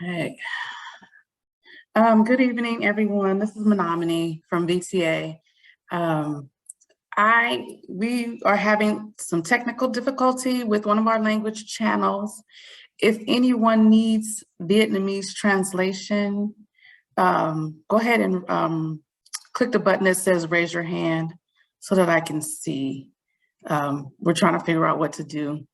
Okay. Good evening, everyone. This is Menominee from VTA. Um, we are having some technical difficulty with one of our language channels. If anyone needs Vietnamese translation, go ahead and click the button that says raise your hand so that I can see. We're trying to figure out what to do.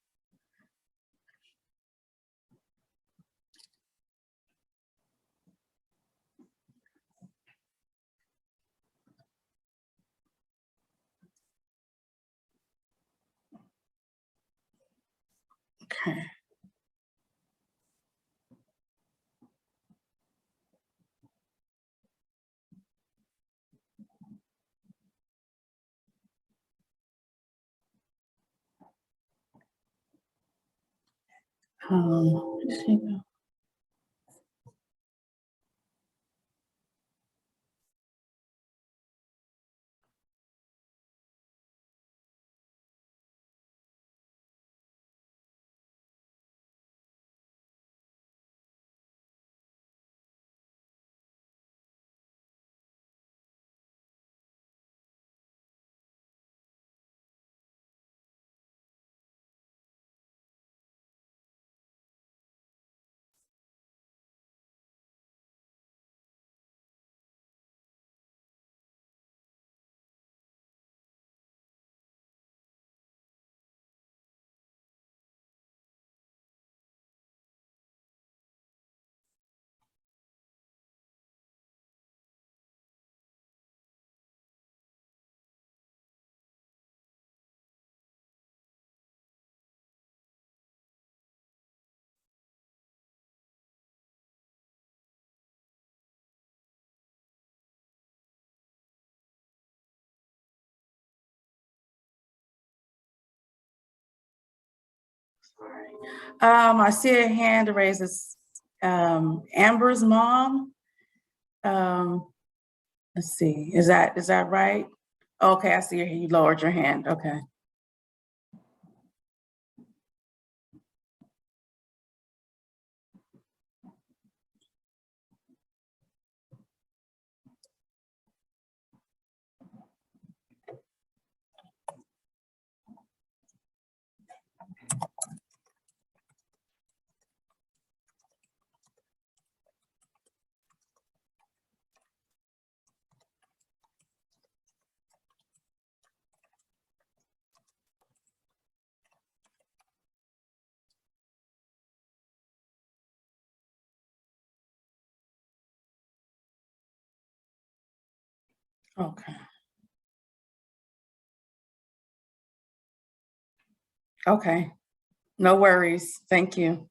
Okay. Let's see. I see a hand raised. It's Amber's mom. Let's see, is that right? Okay, I see you lowered your hand, okay. Okay. Okay, no worries, thank you.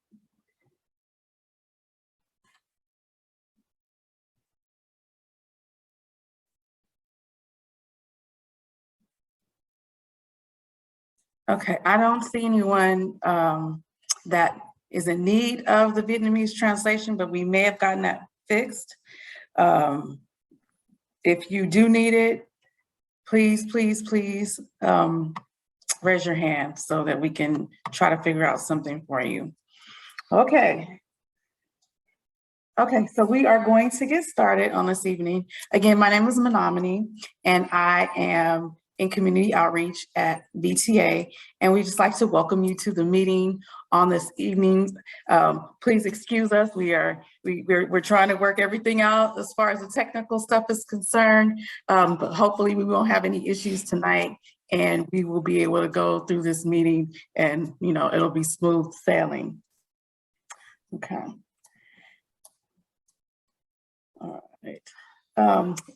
Okay, I don't see anyone that is in need of the Vietnamese translation, but we may have gotten that fixed. If you do need it, please raise your hand so that we can try to figure out something for you. Okay. Okay, so we are going to get started on this evening. Again, my name is Menominee, and I am in community outreach at VTA, and we just like to welcome you to the meeting on this evening. Please excuse us. We're trying to work everything out as far as the technical stuff is concerned, but hopefully we won't have any issues tonight, and we will be able to go through this meeting, and it'll be smooth sailing. Okay. All right.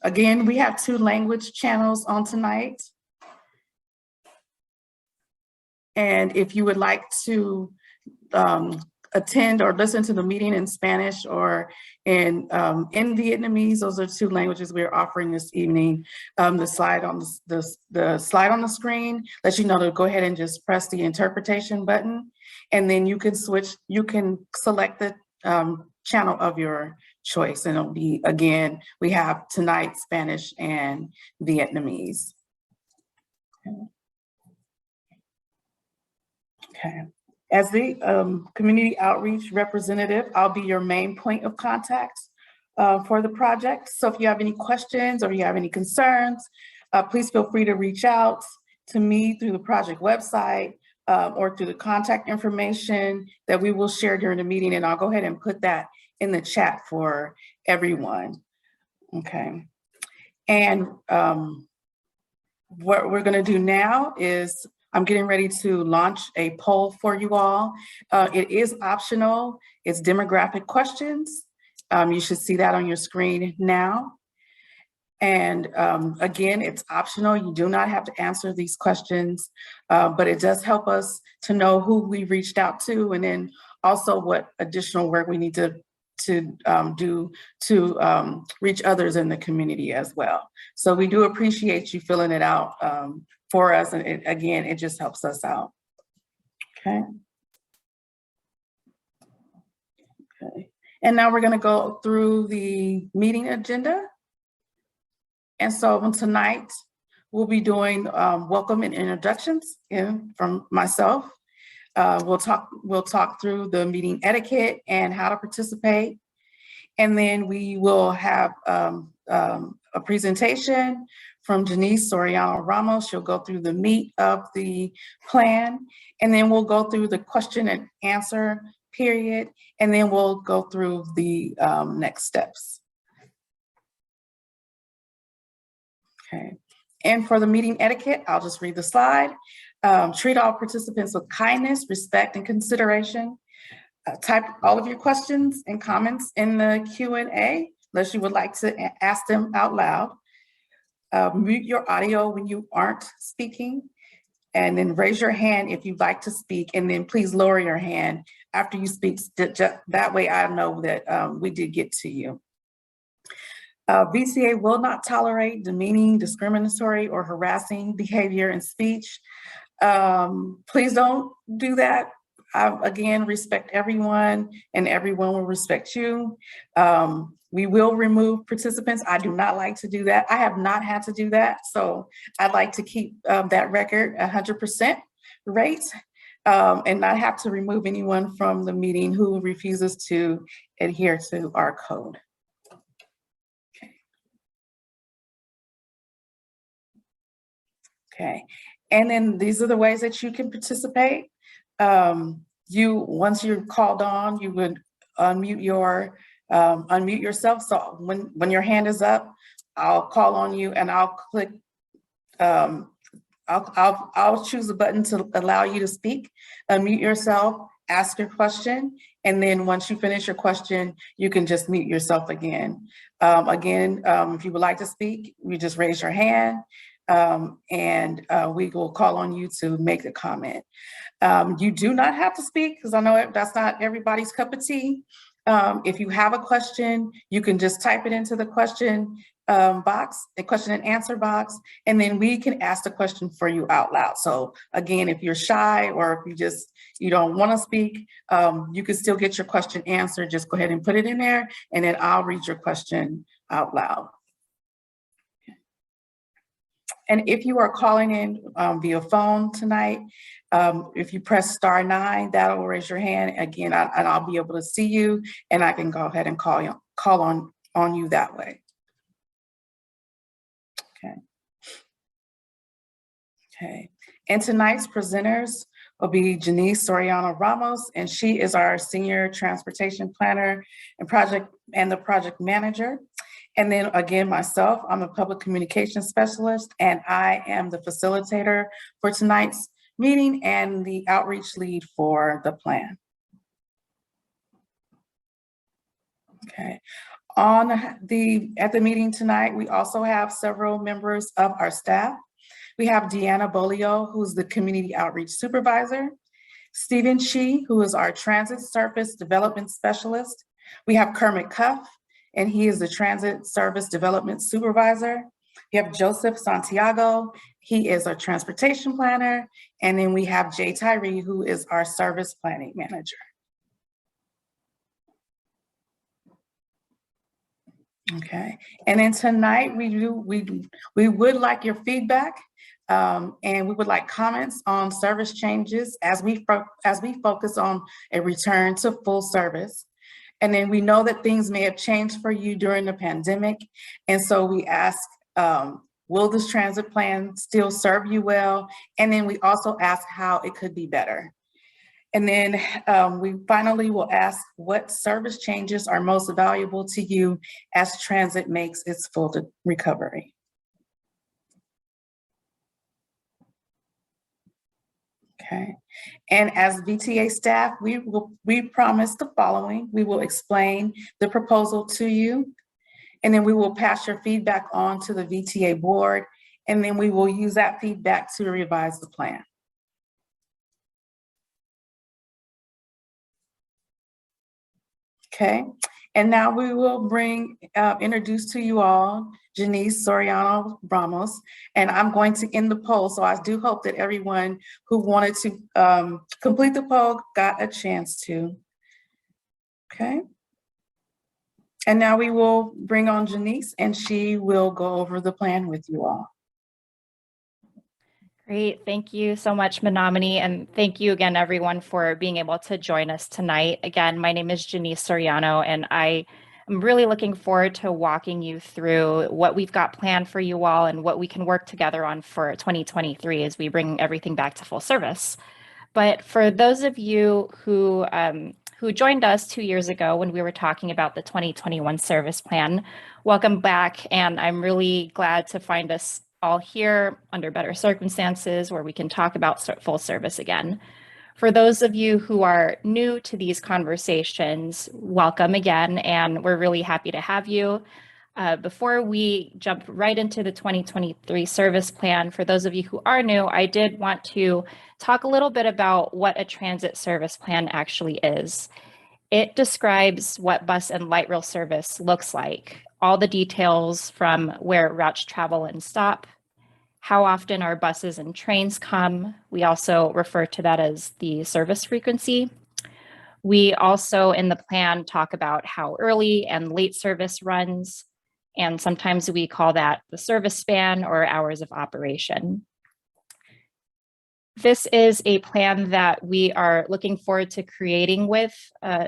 Again, we have 2 language channels on tonight. And if you would like to attend or listen to the meeting in Spanish or in Vietnamese, those are 2 languages we're offering this evening. The slide on the slide on the screen lets you know to go ahead and just press the interpretation button, and then you can select the channel of your choice, and it'll be, again, we have tonight Spanish and Vietnamese. Okay. As the community outreach representative, I'll be your main point of contact for the project. So if you have any questions or you have any concerns, please feel free to reach out to me through the project website or through the contact information that we will share during the meeting, and I'll go ahead and put that in the chat for everyone. Okay. And what we're gonna do now is I'm getting ready to launch a poll for you all. It is optional. It's demographic questions. You should see that on your screen now. And again, it's optional. You do not have to answer these questions, but it does help us to know who we reached out to, and then also what additional work we need to do to reach others in the community as well. So we do appreciate you filling it out for us. And again, it just helps us out. Okay. Okay. And now we're going to go through the meeting agenda. And so tonight we'll be doing welcome and introductions from myself. We'll talk through the meeting etiquette and how to participate. And then we will have a presentation from Janice Soriano Ramos. She'll go through the meat of the plan. And then we'll go through the question and answer period. And then we'll go through the next steps. Okay. And for the meeting etiquette, I'll just read the slide. Treat all participants with kindness, respect, and consideration. Type all of your questions and comments in the Q&A, unless you would like to ask them out loud. Mute your audio when you aren't speaking, and then raise your hand if you'd like to speak, and then please lower your hand after you speak. That way I know that we did get to you. VCA will not tolerate demeaning, discriminatory, or harassing behavior and speech. Please don't do that. Again, respect everyone, and everyone will respect you. We will remove participants. I do not like to do that. I have not had to do that, so I'd like to keep that record 100% rate and not have to remove anyone from the meeting who refuses to adhere to our code. Okay, and then these are the ways that you can participate. Once you're called on, you would unmute yourself. So when your hand is up, I'll call on you and I'll click. I'll choose a button to allow you to speak. Unmute yourself, ask your question, and then once you finish your question, you can just mute yourself again. If you would like to speak, you just raise your hand. And we will call on you to make a comment. You do not have to speak, because I know that's not everybody's cup of tea. If you have a question, you can just type it into the question box, the question and answer box, and then we can ask the question for you out loud. So again, if you're shy or if you don't want to speak, you can still get your question answered. Just go ahead and put it in there, and then I'll read your question out loud. And if you are calling in via phone tonight, if you press *9, that'll raise your hand again, and I'll be able to see you, and I can go ahead and call on you that way. Okay. And tonight's presenters will be Janice Soriano Ramos, and she is our Senior Transportation Planner and the Project Manager. And then again, myself, I'm a Public Communications Specialist, and I am the facilitator for tonight's meeting and the outreach lead for the plan. Okay. At the meeting tonight, we also have several members of our staff. We have Deanna Bolio, who's the Community Outreach Supervisor, Stephen Shee, who is our Transit Service Development Specialist. We have Kermit Cuff, and he is the Transit Service Development Supervisor. We have Joseph Santiago, he is our Transportation Planner. And then we have Jay Tyree, who is our Service Planning Manager. Okay, and then tonight we would like your feedback. And we would like comments on service changes as we focus on a return to full service. And then we know that things may have changed for you during the pandemic. And so we ask, will this transit plan still serve you well? And then we also ask how it could be better. And then we finally will ask what service changes are most valuable to you as transit makes its full recovery. Okay, and as VTA staff, we promise the following. We will explain the proposal to you, and then we will pass your feedback on to the VTA board, and then we will use that feedback to revise the plan. Okay, and now we will introduce to you all Janice Soriano Ramos, and I'm going to end the poll. So I do hope that everyone who wanted to complete the poll got a chance to. Okay, and now we will bring on Janice, and she will go over the plan with you all. Great, thank you so much, Menominee, and thank you again, everyone, for being able to join us tonight. Again, my name is Janice Soriano, and I am really looking forward to walking you through what we've got planned for you all and what we can work together on for 2023 as we bring everything back to full service. But for those of you who joined us 2 years ago when we were talking about the 2021 service plan, welcome back, and I'm really glad to find us all here under better circumstances where we can talk about full service again. For those of you who are new to these conversations, welcome again, and we're really happy to have you. Before we jump right into the 2023 service plan, for those of you who are new, I did want to talk a little bit about what a transit service plan actually is. It describes what bus and light rail service looks like, all the details from where routes travel and stop, how often our buses and trains come. We also refer to that as the service frequency. We also in the plan talk about how early and late service runs, and sometimes we call that the service span or hours of operation. This is a plan that we are looking forward to creating with you,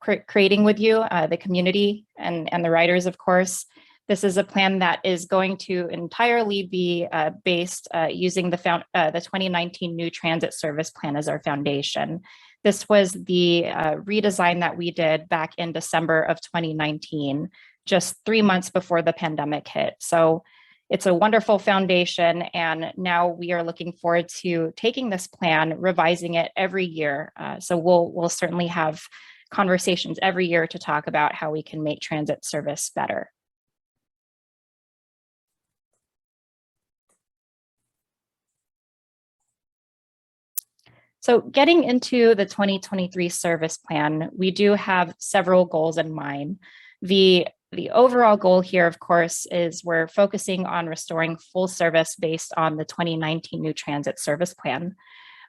the community and the riders, of course. This is a plan that is going to entirely be based using the 2019 New Transit Service Plan as our foundation. This was the redesign that we did back in December of 2019, just 3 months before the pandemic hit. So it's a wonderful foundation, and now we are looking forward to taking this plan, revising it every year. So we'll certainly have conversations every year to talk about how we can make transit service better. So getting into the 2023 service plan, we do have several goals in mind. The overall goal here, of course, is we're focusing on restoring full service based on the 2019 New Transit Service Plan.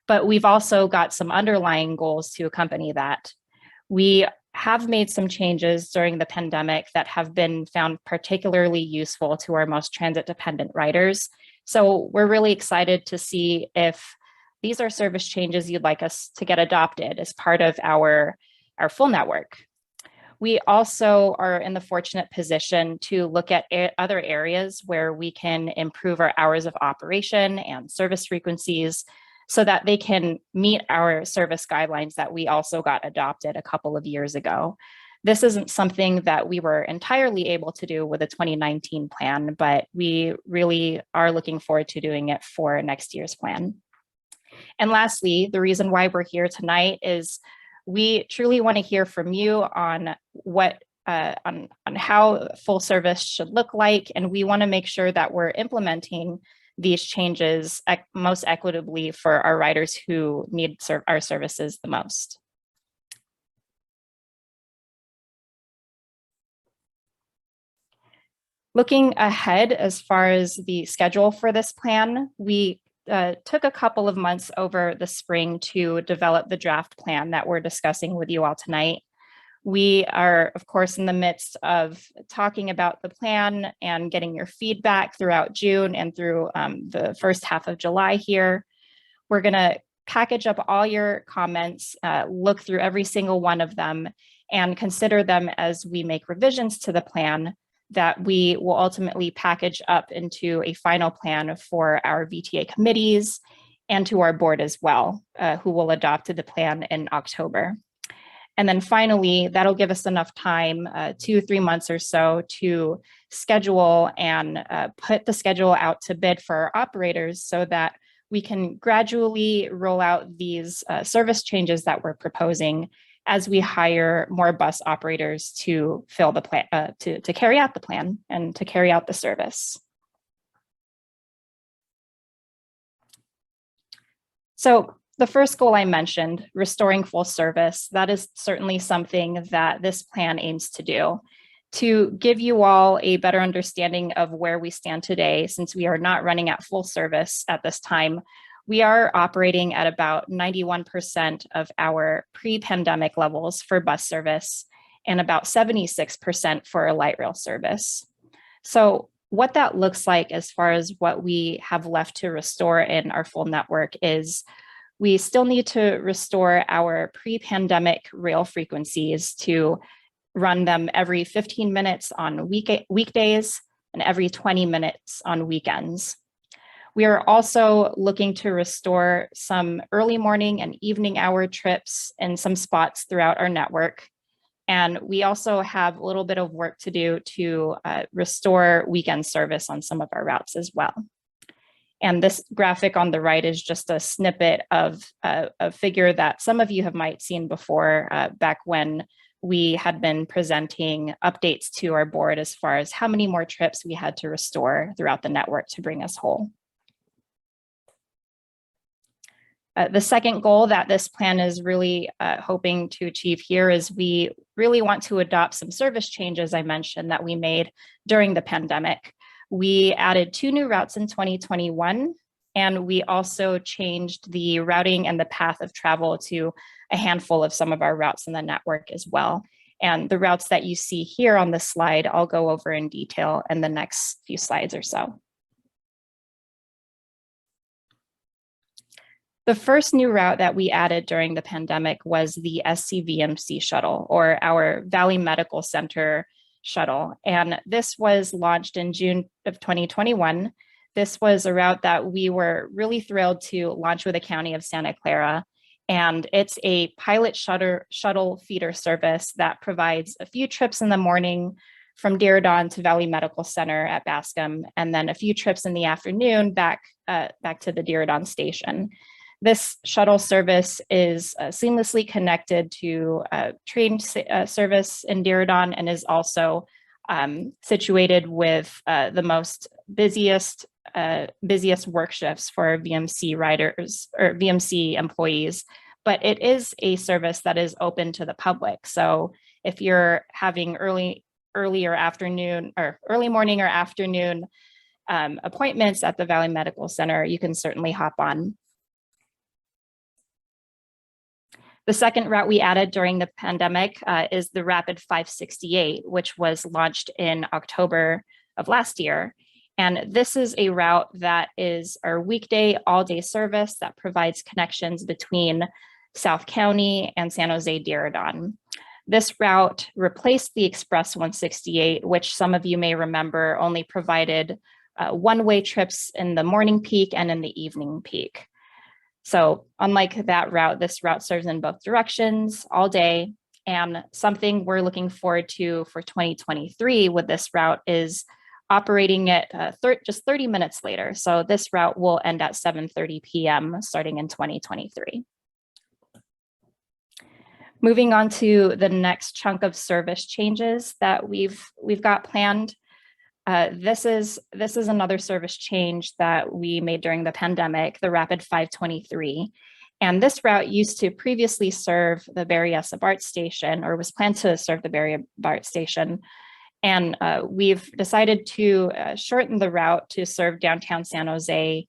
But we've also got some underlying goals to accompany that. We have made some changes during the pandemic that have been found particularly useful to our most transit-dependent riders. So we're really excited to see if these are service changes you'd like us to get adopted as part of our full network. We also are in the fortunate position to look at other areas where we can improve our hours of operation and service frequencies so that they can meet our service guidelines that we also got adopted a couple of years ago. This isn't something that we were entirely able to do with the 2019 plan, but we really are looking forward to doing it for next year's plan. And lastly, the reason why we're here tonight is we truly want to hear from you on what on how full service should look like, and we want to make sure that we're implementing these changes most equitably for our riders who need our services the most. Looking ahead as far as the schedule for this plan, we took a couple of months over the spring to develop the draft plan that we're discussing with you all tonight. We are, of course, in the midst of talking about the plan and getting your feedback throughout June and through the first half of July here. We're going to package up all your comments, look through every single one of them, and consider them as we make revisions to the plan that we will ultimately package up into a final plan for our VTA committees and to our board as well, who will adopt the plan in October. And then finally, that'll give us enough time, 2-3 months or so, to schedule and put the schedule out to bid for our operators so that we can gradually roll out these service changes that we're proposing as we hire more bus operators to fill the plan, to carry out the plan and to carry out the service. So the first goal I mentioned, restoring full service, that is certainly something that this plan aims to do. To give you all a better understanding of where we stand today, since we are not running at full service at this time, we are operating at about 91% of our pre-pandemic levels for bus service and about 76% for light rail service. So what that looks like as far as what we have left to restore in our full network is we still need to restore our pre-pandemic rail frequencies to run them every 15 minutes on weekdays and every 20 minutes on weekends. We are also looking to restore some early morning and evening hour trips in some spots throughout our network. And we also have a little bit of work to do to restore weekend service on some of our routes as well. And this graphic on the right is just a snippet of a figure that some of you have might seen before back when we had been presenting updates to our board as far as how many more trips we had to restore throughout the network to bring us whole. The second goal that this plan is really hoping to achieve here is we really want to adopt some service changes I mentioned that we made during the pandemic. We added 2 new routes in 2021, and we also changed the routing and the path of travel to a handful of some of our routes in the network as well. And the routes that you see here on this slide, I'll go over in detail in the next few slides or so. The first new route that we added during the pandemic was the SCVMC shuttle, or our Valley Medical Center shuttle. And this was launched in June of 2021. This was a route that we were really thrilled to launch with the County of Santa Clara. And it's a pilot shuttle feeder service that provides a few trips in the morning from Diridon to Valley Medical Center at Bascom, and then a few trips in the afternoon back to the Diridon station. This shuttle service is seamlessly connected to train service in Diridon and is also situated with the most busiest work shifts for VMC riders or VMC employees. But it is a service that is open to the public. So if you're having early morning or afternoon appointments at the Valley Medical Center, you can certainly hop on. The second route we added during the pandemic is the Rapid 568, which was launched in October of last year. And this is a route that is our weekday all-day service that provides connections between South County and San Jose Diridon. This route replaced the Express 168, which some of you may remember only provided one-way trips in the morning peak and in the evening peak. So unlike that route, this route serves in both directions all day. And something we're looking forward to for 2023 with this route is operating it just 30 minutes later. So this route will end at 7:30 p.m. starting in 2023. Moving on to the next chunk of service changes that we've got planned. This is another service change that we made during the pandemic, the Rapid 523. And this route used to previously serve the Berryessa BART station, or was planned to serve the Berryessa BART station. And we've decided to shorten the route to serve downtown San Jose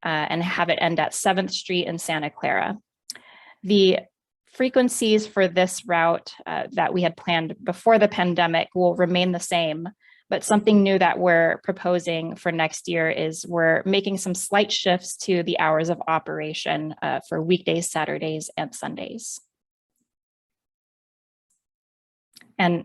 and have it end at 7th Street in Santa Clara. The frequencies for this route that we had planned before the pandemic will remain the same, but something new that we're proposing for next year is we're making some slight shifts to the hours of operation for weekdays, Saturdays, and Sundays. And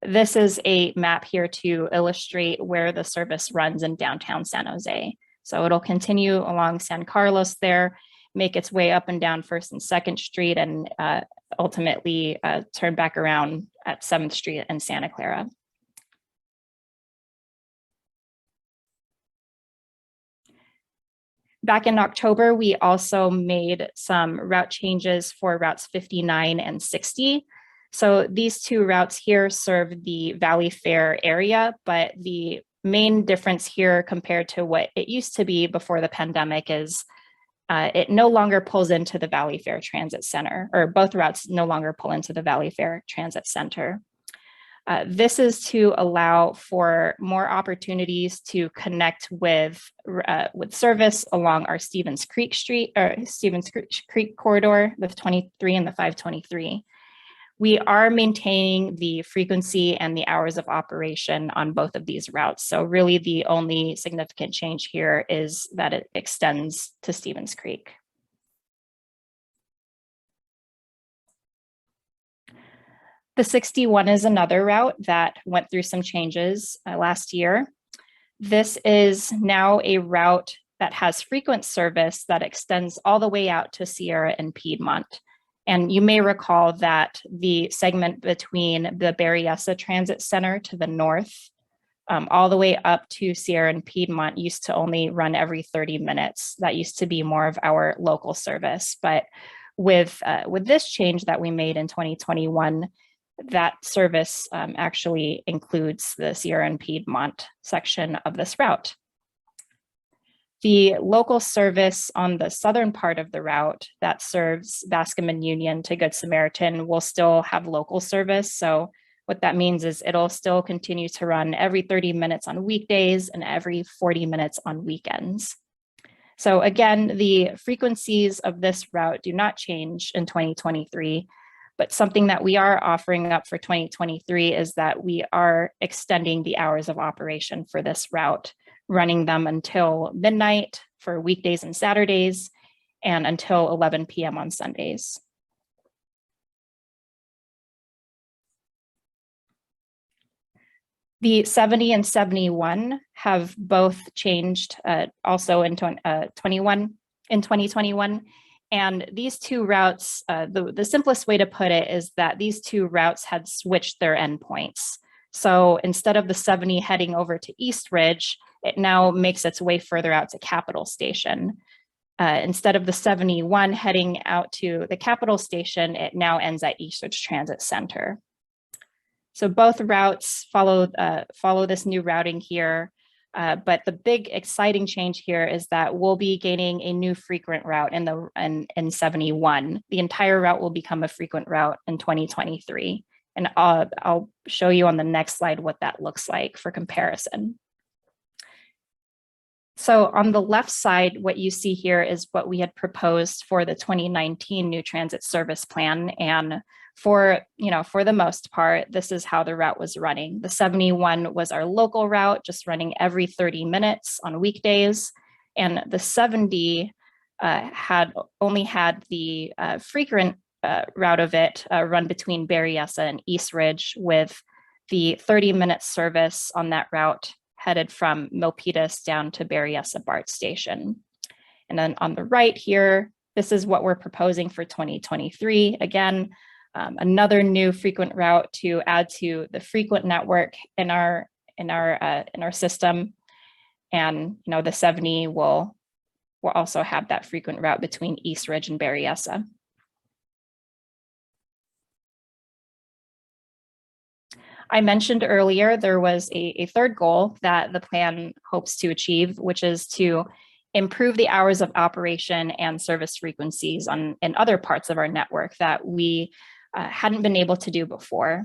this is a map here to illustrate where the service runs in downtown San Jose. So it'll continue along San Carlos there, make its way up and down 1st and 2nd Street, and ultimately turn back around at 7th Street and Santa Clara. Back in October, we also made some route changes for routes 59 and 60. So these two routes here serve the Valley Fair area, but the main difference here compared to what it used to be before the pandemic is it no longer pulls into the Valley Fair Transit Center, or both routes no longer pull into the Valley Fair Transit Center. This is to allow for more opportunities to connect with service along our Stevens Creek Creek corridor, the 23 and the 523. We are maintaining the frequency and the hours of operation on both of these routes. So really the only significant change here is that it extends to Stevens Creek. The 61 is another route that went through some changes last year. This is now a route that has frequent service that extends all the way out to Sierra and Piedmont. And you may recall that the segment between the Berryessa Transit Center to the north, all the way up to Sierra and Piedmont used to only run every 30 minutes. That used to be more of our local service. But with this change that we made in 2021, that service actually includes the Sierra and Piedmont section of this route. The local service on the southern part of the route that serves Bascom and Union to Good Samaritan will still have local service. So what that means is it'll still continue to run every 30 minutes on weekdays and every 40 minutes on weekends. So again, the frequencies of this route do not change in 2023, but something that we are offering up for 2023 is that we are extending the hours of operation for this route, running them until midnight for weekdays and Saturdays, and until 11 p.m. on Sundays. The 70 and 71 have both changed also in 2021. And these two routes, the simplest way to put it is that these two routes had switched their endpoints. So instead of the 70 heading over to East Ridge, it now makes its way further out to Capitol Station. Instead of the 71 heading out to the Capitol Station, it now ends at East Ridge Transit Center. So both routes follow this new routing here, but the big exciting change here is that we'll be gaining a new frequent route in 71. The entire route will become a frequent route in 2023. And I'll show you on the next slide what that looks like for comparison. So on the left side, what you see here is what we had proposed for the 2019 new transit service plan. And for the most part, this is how the route was running. The 71 was our local route, just running every 30 minutes on weekdays. And the 70 only had the frequent route of it run between Berryessa and East Ridge, with the 30-minute service on that route headed from Milpitas down to Berryessa BART station. And then on the right here, this is what we're proposing for 2023. Again, another new frequent route to add to the frequent network in our system. And the 70 will also have that frequent route between East Ridge and Berryessa. I mentioned earlier there was a third goal that the plan hopes to achieve, which is to improve the hours of operation and service frequencies in other parts of our network that we hadn't been able to do before.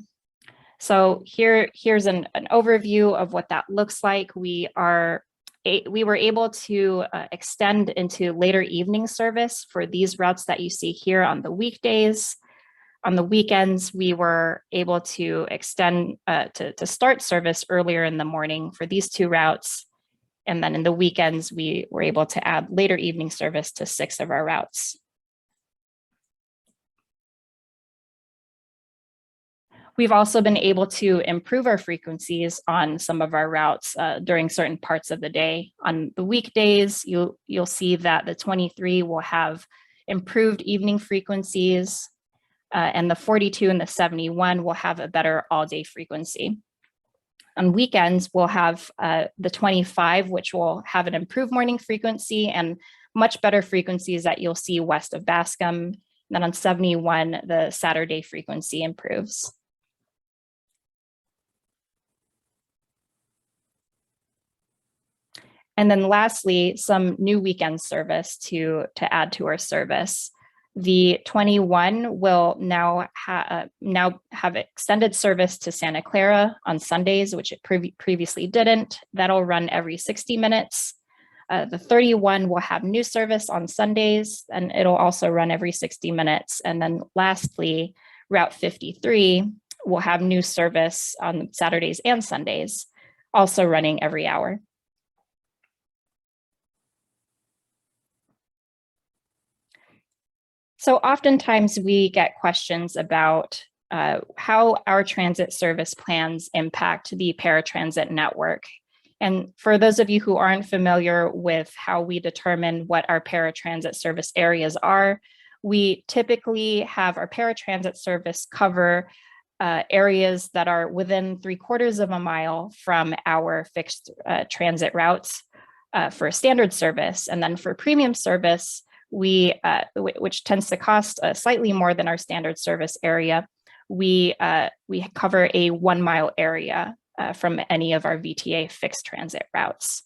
So here's an overview of what that looks like. We were able to extend into later evening service for these routes that you see here on the weekdays. On the weekends, we were able to extend to start service earlier in the morning for these 2 routes. And then in the weekends, we were able to add later evening service to 6 of our routes. We've also been able to improve our frequencies on some of our routes during certain parts of the day. On the weekdays, you'll see that the 23 will have improved evening frequencies, and the 42 and the 71 will have a better all-day frequency. On weekends, we'll have the 25, which will have an improved morning frequency and much better frequencies that you'll see west of Bascom. And then on 71, the Saturday frequency improves. And then lastly, some new weekend service to add to our service. The 21 will now have extended service to Santa Clara on Sundays, which it previously didn't. That'll run every 60 minutes. The 31 will have new service on Sundays, and it'll also run every 60 minutes. And then lastly, Route 53 will have new service on Saturdays and Sundays, also running every hour. So oftentimes we get questions about how our transit service plans impact the paratransit network. And for those of you who aren't familiar with how we determine what our paratransit service areas are, we typically have our paratransit service cover areas that are within 3/4 of a mile from our fixed transit routes for standard service. And then for premium service, which tends to cost slightly more than our standard service area, we cover a 1 mile area from any of our VTA fixed transit routes.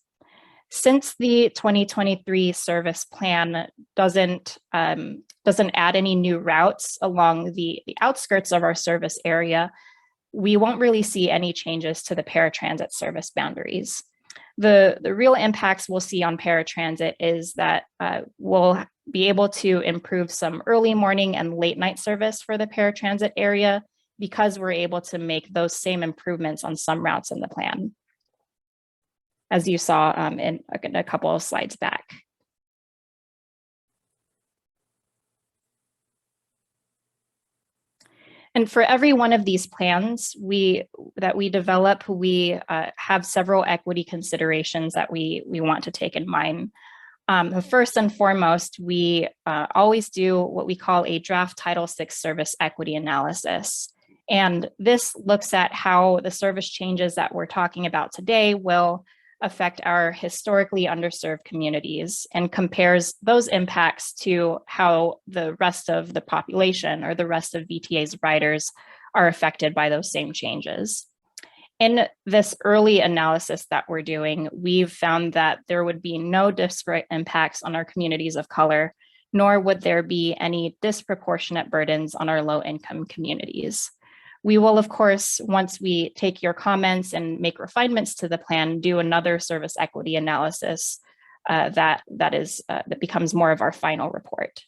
Since the 2023 service plan doesn't add any new routes along the outskirts of our service area, we won't really see any changes to the paratransit service boundaries. The real impacts we'll see on paratransit is that we'll be able to improve some early morning and late night service for the paratransit area because we're able to make those same improvements on some routes in the plan, as you saw in a couple of slides back. And for every one of these plans that we develop, we have several equity considerations that we want to take in mind. First and foremost, we always do what we call a draft Title VI service equity analysis. And this looks at how the service changes that we're talking about today will affect our historically underserved communities and compares those impacts to how the rest of the population or the rest of VTA's riders are affected by those same changes. In this early analysis that we're doing, we've found that there would be no disparate impacts on our communities of color, nor would there be any disproportionate burdens on our low-income communities. We will, of course, once we take your comments and make refinements to the plan, do another service equity analysis that becomes more of our final report.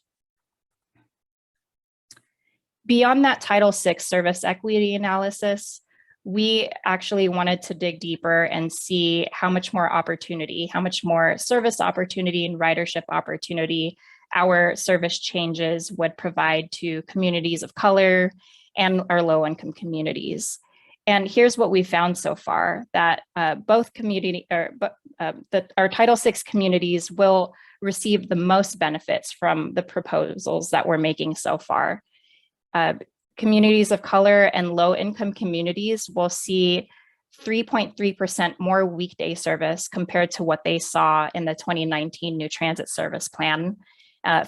Beyond that Title VI service equity analysis, we actually wanted to dig deeper and see how much more opportunity, how much more service opportunity and ridership opportunity our service changes would provide to communities of color and our low-income communities. And here's what we found so far, that our Title VI communities will receive the most benefits from the proposals that we're making so far. Communities of color and low-income communities will see 3.3% more weekday service compared to what they saw in the 2019 new transit service plan.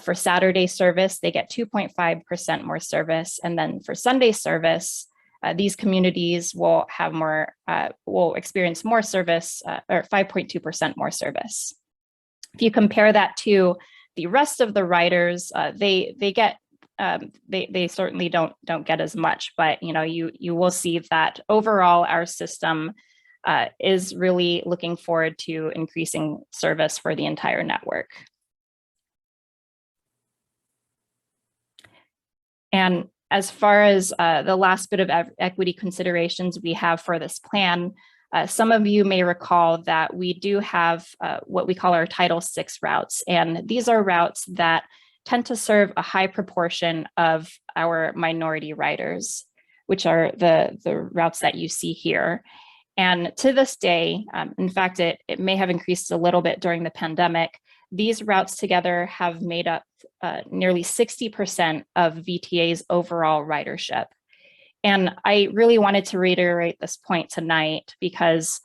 For Saturday service, they get 2.5% more service. And then for Sunday service, these communities will have will experience more service, or 5.2% more service. If you compare that to the rest of the riders, they certainly don't get as much, but you will see that overall our system is really looking forward to increasing service for the entire network. And As far as the last bit of equity considerations we have for this plan, some of you may recall that we do have what we call our Title VI routes, and these are routes that tend to serve a high proportion of our minority riders, which are the routes that you see here. And to this day, in fact, it may have increased a little bit during the pandemic, these routes together have made up nearly 60% of VTA's overall ridership. And I really wanted to reiterate this point tonight because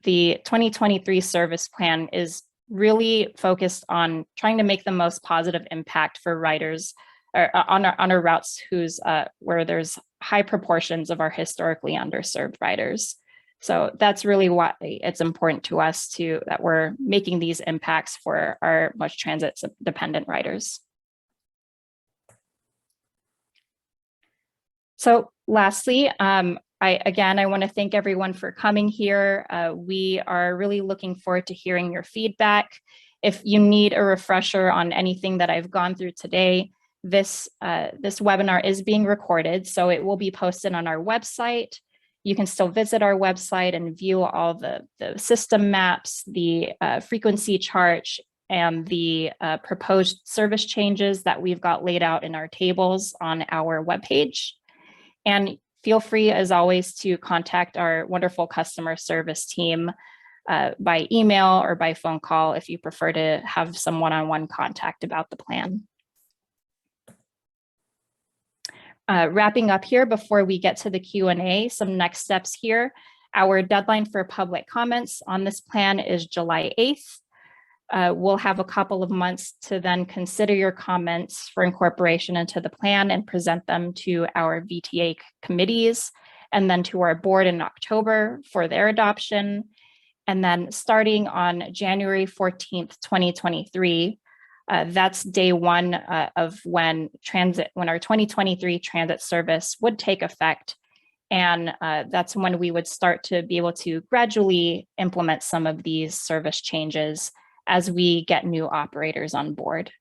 the 2023 service plan is really focused on trying to make the most positive impact for riders on our routes where there's high proportions of our historically underserved riders. So that's really why it's important to us that we're making these impacts for our much transit dependent riders. So lastly, I want to thank everyone for coming here. We are really looking forward to hearing your feedback. If you need a refresher on anything that I've gone through today, this webinar is being recorded, so it will be posted on our website. You can still visit our website and view all the system maps, the frequency chart, and the proposed service changes that we've got laid out in our tables on our webpage. And feel free, as always, to contact our wonderful customer service team by email or by phone call if you prefer to have some one-on-one contact about the plan. Wrapping up here before we get to the Q&A, some next steps here. Our deadline for public comments on this plan is July 8th. We'll have a couple of months to then consider your comments for incorporation into the plan and present them to our VTA committees and then to our board in October for their adoption. And then starting on January 14th, 2023, that's day one of when our 2023 transit service would take effect. And that's when we would start to be able to gradually implement some of these service changes as we get new operators on board.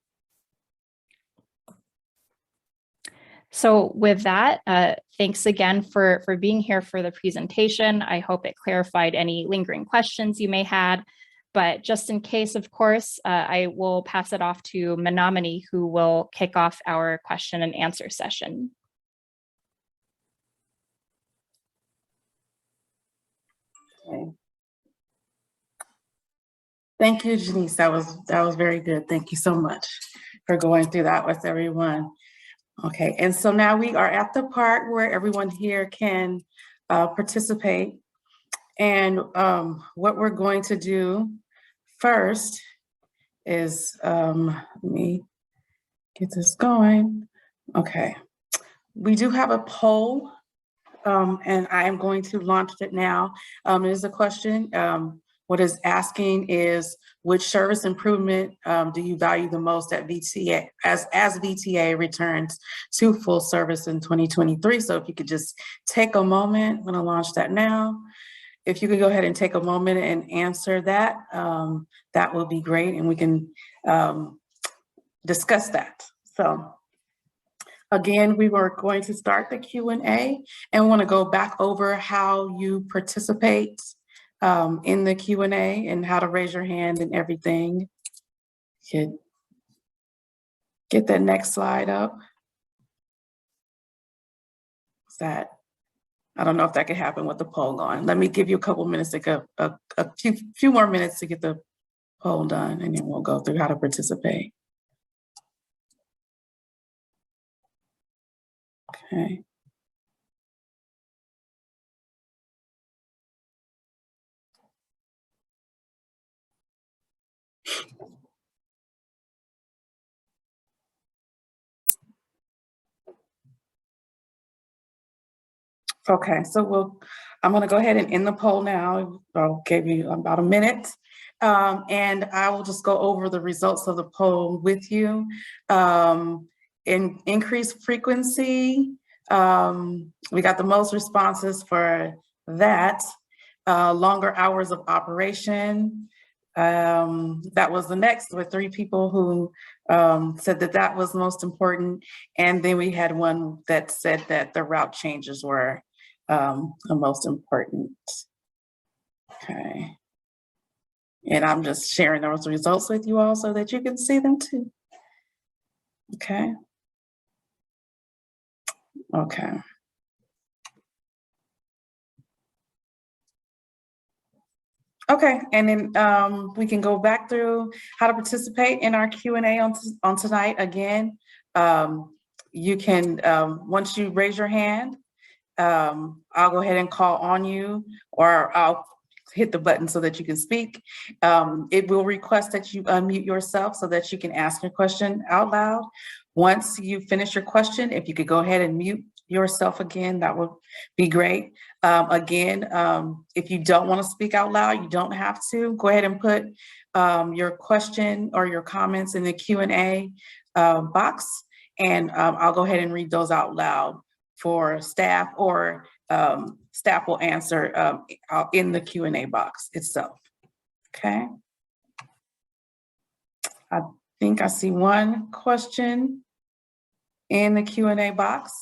So with that, thanks again for being here for the presentation. I hope it clarified any lingering questions you may have. But just in case, of course, I will pass it off to Menominee, who will kick off our question and answer session. Okay. Thank you, Janice. That was very good. Thank you so much for going through that with everyone. Okay, and so now we are at the part where everyone here can participate. And what we're going to do first is, let me get this going. Okay, we do have a poll and I am going to launch it now. It is a question. What it's asking is, which service improvement do you value the most at VTA as VTA returns to full service in 2023? So if you could just take a moment, I'm gonna launch that now. If you could go ahead and take a moment and answer that, that will be great, and we can discuss that. So again, we were going to start the Q&A and want to go back over how you participate in the Q&A and how to raise your hand and everything. Could get that next slide up. Is that, I don't know if that could happen with the poll going. Let me give you a couple minutes to go, a few more minutes to get the poll done, and then we'll go through how to participate. Okay. Okay, so I'm gonna go ahead and end the poll now. I'll give you about a minute. And I will just go over the results of the poll with you. In increased frequency, we got the most responses for that. Longer hours of operation, That was the next with 3 people who said that that was most important. And then we had one that said that the route changes were the most important. Okay. And I'm just sharing those results with you all so that you can see them too. Okay. Okay. Okay, and then we can go back through how to participate in our Q&A on tonight. Again, you can, once you raise your hand, I'll go ahead and call on you, or I'll hit the button so that you can speak. It will request that you unmute yourself so that you can ask your question out loud. Once you finish your question, if you could go ahead and mute yourself again, that would be great. Again, if you don't want to speak out loud, you don't have to. Go ahead and put your question or your comments in the Q&A box, and I'll go ahead and read those out loud for staff, or staff will answer in the Q&A box itself. Okay. I think I see one question in the Q&A box.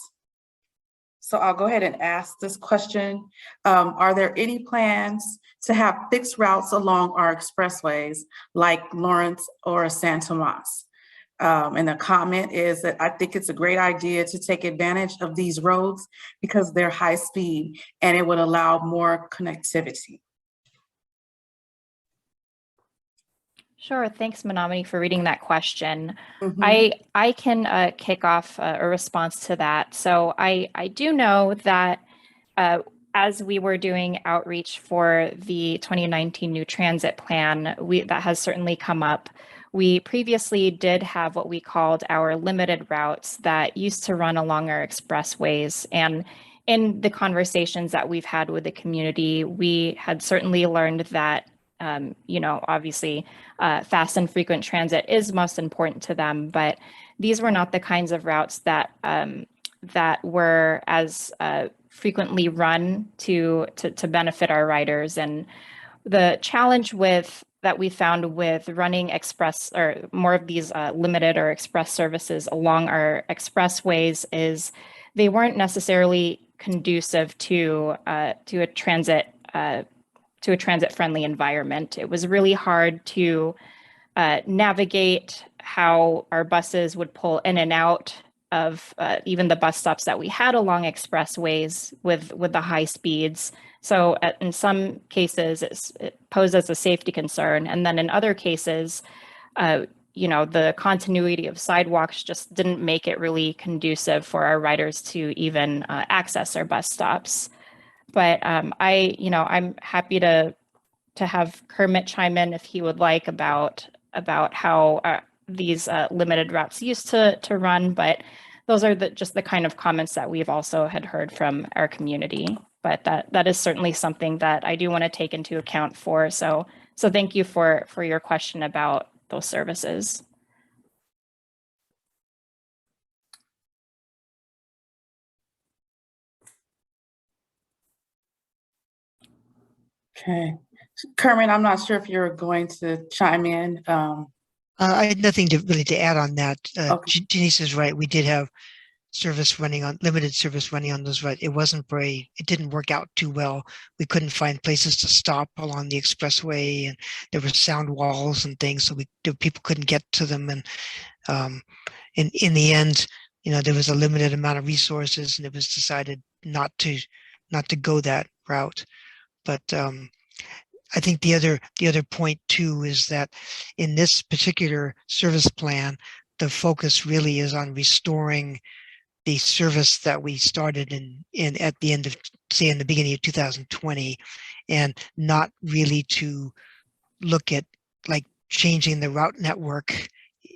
So I'll go ahead and ask this question. Are there any plans to have fixed routes along our expressways like Lawrence or San Tomas? And the comment is that I think it's a great idea to take advantage of these roads because they're high speed and it would allow more connectivity. Sure. Thanks, Menominee, for reading that question. I can kick off a response to that. So I do know that as we were doing outreach for the 2019 New Transit Plan, that has certainly come up. We previously did have what we called our limited routes that used to run along our expressways. And in the conversations that we've had with the community, we had certainly learned that obviously fast and frequent transit is most important to them, but these were not the kinds of routes that that were as frequently run to benefit our riders. And the challenge that we found with running express or more of these limited or express services along our expressways is they weren't necessarily conducive to a transit friendly environment. It was really hard to navigate how our buses would pull in and out of even the bus stops that we had along expressways with the high speeds. So in some cases, it posed as a safety concern. And then in other cases, the continuity of sidewalks just didn't make it really conducive for our riders to even access our bus stops. But I'm happy to have Kermit chime in if he would like about how these limited routes used to run. But those are just the kind of comments that we've also had heard from our community. But that is certainly something that I do want to take into account for. So thank you for your question about those services. Okay. Kermit, I'm not sure if you're going to chime in. I had nothing really to add on that. Okay. Janice is right. We did have limited service running on those routes. It didn't work out too well. We couldn't find places to stop along the expressway, and there were sound walls and things, so people couldn't get to them. And in the end, there was a limited amount of resources, and it was decided not to go that route. But I think the other point too is that in this particular service plan, the focus really is on restoring the service that we started at the end of, say, in the beginning of 2020, and not really to look at like changing the route network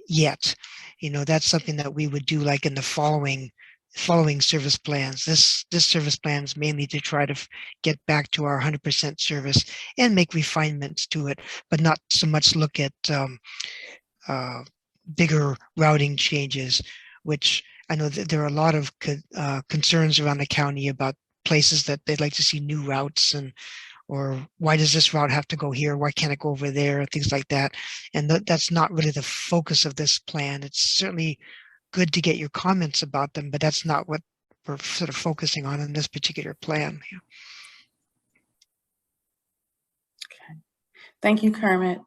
yet. That's something that we would do like in the following service plans. This service plan is mainly to try to get back to our 100% service and make refinements to it, but not so much look at bigger routing changes, which I know that there are a lot of concerns around the county about places that they'd like to see new routes or why does this route have to go here? Why can't it go over there? Things like that. And that's not really the focus of this plan. It's certainly good to get your comments about them, but that's not what we're sort of focusing on in this particular plan. Yeah. Thank you, Kermit.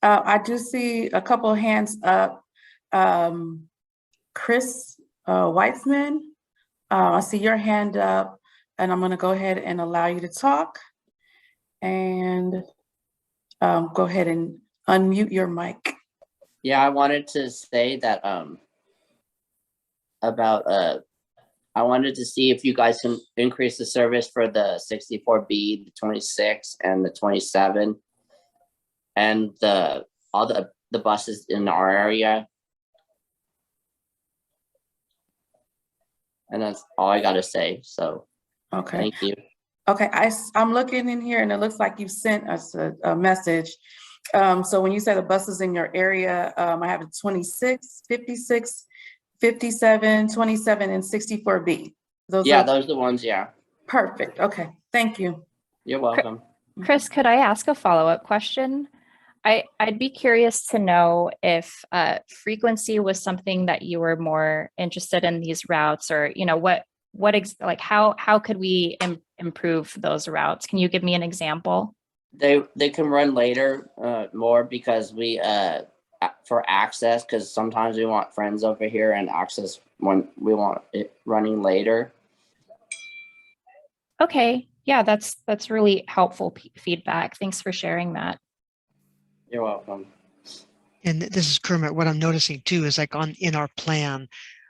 I do see a couple of hands up. Chris Weitzman, I see your hand up, and I'm going to go ahead and allow you to talk. And go ahead and unmute your mic. Yeah, I wanted to say that I wanted to see if you guys can increase the service for the 64B, the 26, and the 27, and all the buses in our area. And that's all I gotta say. So, Okay. thank you. Okay, I'm looking in here and it looks like you sent us a message. So when you say the buses in your area, I have a 26, 56, 57, 27, and 64B. Those Yeah, are those are the ones. Yeah, perfect. Okay, thank you. you're welcome. Chris, could I ask a follow-up question? I'd be curious to know if frequency was something that you were more interested in these routes, or how could we improve those routes? Can you give me an example? They can run later more because we for access, because sometimes we want friends over here and access when we want it running later. Okay, yeah, that's really helpful feedback. Thanks for sharing that. You're welcome. And this is Kermit. What I'm noticing too is like in our plan,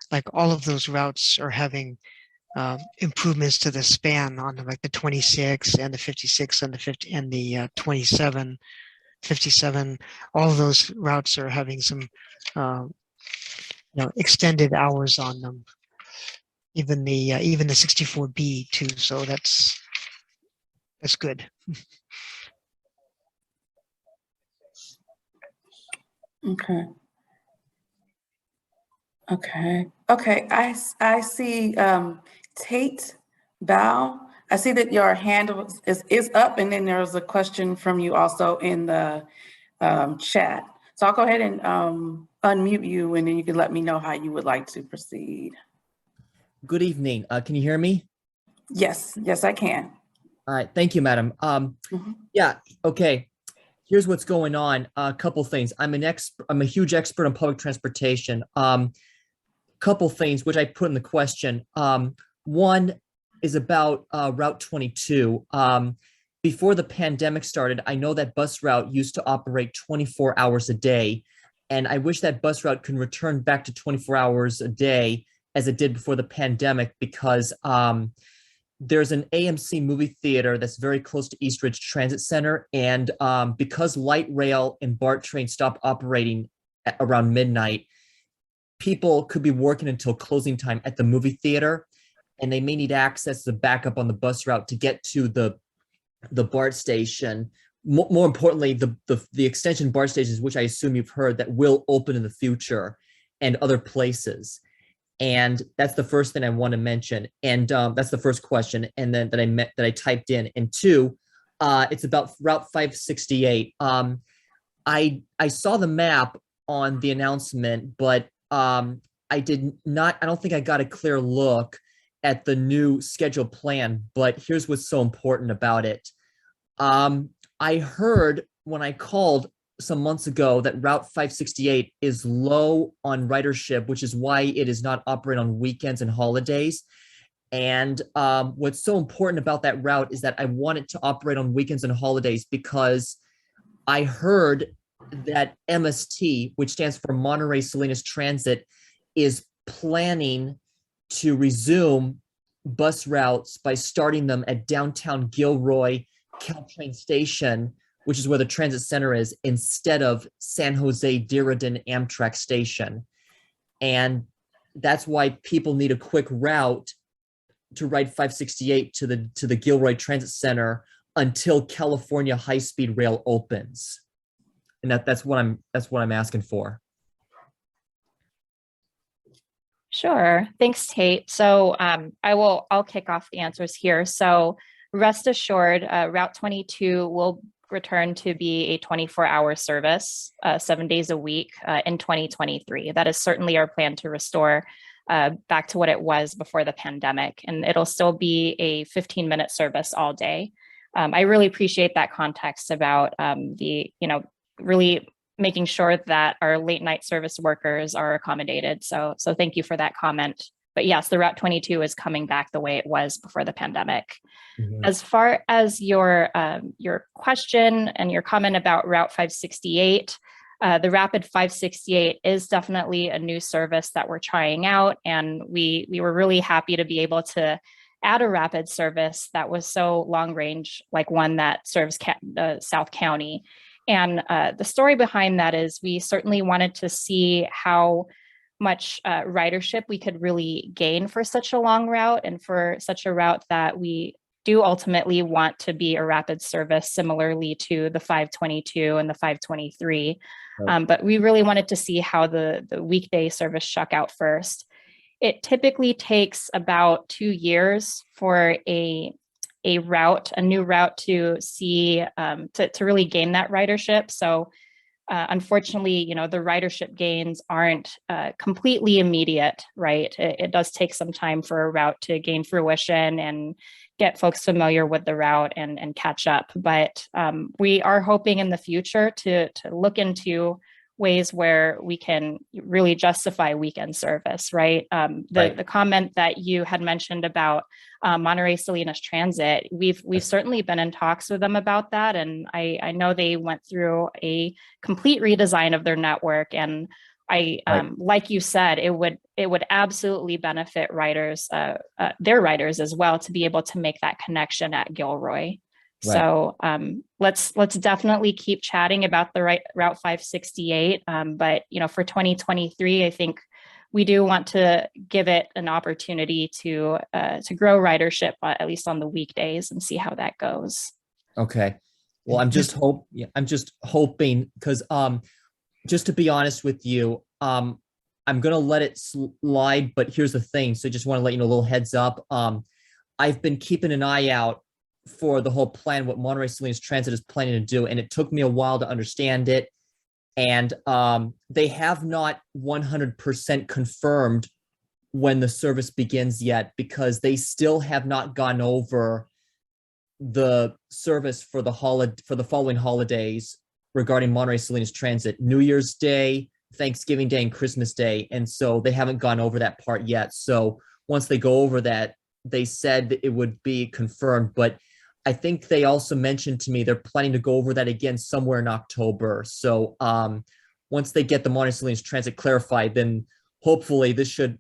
like all of those routes are having improvements to the span on like the 26 and the 56 and the 50 and the 27, 57. All of those routes are having some extended hours on them. Even the 64B too. So that's good. Okay. Okay. I see Tate Bow. I see that your hand is up, and then there's a question from you also in the chat. So I'll go ahead and unmute you, and then you can let me know how you would like to proceed. Good evening. Can you hear me? Yes, I can. All right. Thank you, madam. Yeah. Okay. Here's what's going on. A couple things. I'm a huge expert on public transportation. Couple things which I put in the question. One is about Route 22. Before the pandemic started, I know that bus route used to operate 24 hours a day, and I wish that bus route could return back to 24 hours a day as it did before the pandemic, because there's an AMC movie theater that's very close to East Ridge Transit Center, and because light rail and BART trains stop operating at around midnight, people could be working until closing time at the movie theater, and they may need access to backup on the bus route to get to the BART station. More importantly, the extension BART stations, which I assume you've heard, that will open in the future, and other places. And that's the first thing I want to mention. And that's the first question. And then that I typed in. And two, it's about Route 568. I saw the map on the announcement, but I don't think I got a clear look at the new scheduled plan. But here's what's so important about it. I heard when I called some months ago that Route 568 is low on ridership, which is why it is not operating on weekends and holidays. And what's so important about that route is that I want it to operate on weekends and holidays, because I heard that MST, which stands for Monterey Salinas Transit, is planning to resume bus routes by starting them at downtown Gilroy Caltrain Station, which is where the transit center is, instead of San Jose Diridan Amtrak Station. And that's why people need a quick route to ride 568 to the Gilroy Transit Center until California high-speed rail opens. And that's what I'm asking for. Sure. Thanks, Tate. So I'll kick off the answers here. So rest assured, Route 22 will return to be a 24-hour service, 7 days a week in 2023. That is certainly our plan to restore back to what it was before the pandemic, and it'll still be a 15-minute service all day. I really appreciate that context about really making sure that our late night service workers are accommodated. So thank you for that comment. But yes, the Route 22 is coming back the way it was before the pandemic. Mhm. As far as your question and your comment about Route 568, the Rapid 568 is definitely a new service that we're trying out, and we were really happy to be able to add a rapid service that was so long range, like one that serves South County. And the story behind that is we certainly wanted to see how much ridership we could really gain for such a long route, and for such a route that we do ultimately want to be a rapid service similarly to the 522 and the 523. Right. But we really wanted to see how the weekday service shook out first. It typically takes about 2 years for a new route to see to really gain that ridership. So unfortunately, the ridership gains aren't completely immediate, right? It does take some time for a route to gain fruition and get folks familiar with the route and catch up. But we are hoping in the future to look into ways where we can really justify weekend service, right? The comment that you had mentioned about Monterey Salinas Transit, we've certainly been in talks with them about that, and I know they went through a complete redesign of their network, and like you said, it would absolutely benefit riders, their riders as well, to be able to make that connection at Gilroy. Right. So let's definitely keep chatting about the Route 568. But for 2023, I think we do want to give it an opportunity to grow ridership, at least on the weekdays, and see how that goes. Okay. Well, I'm just hoping, because just to be honest with you, I'm gonna let it slide, but here's the thing. So just want to let you know, a little heads up. I've been keeping an eye out for the whole plan, what Monterey Salinas Transit is planning to do, and it took me a while to understand it. And they have not 100% confirmed when the service begins yet, because they still have not gone over the service for the following holidays regarding Monterey Salinas Transit: New Year's Day, Thanksgiving Day, and Christmas Day. And so they haven't gone over that part yet. So once they go over that, they said that it would be confirmed. But I think they also mentioned to me they're planning to go over that again somewhere in October. So once they get the Monterey Salinas Transit clarified, then hopefully this should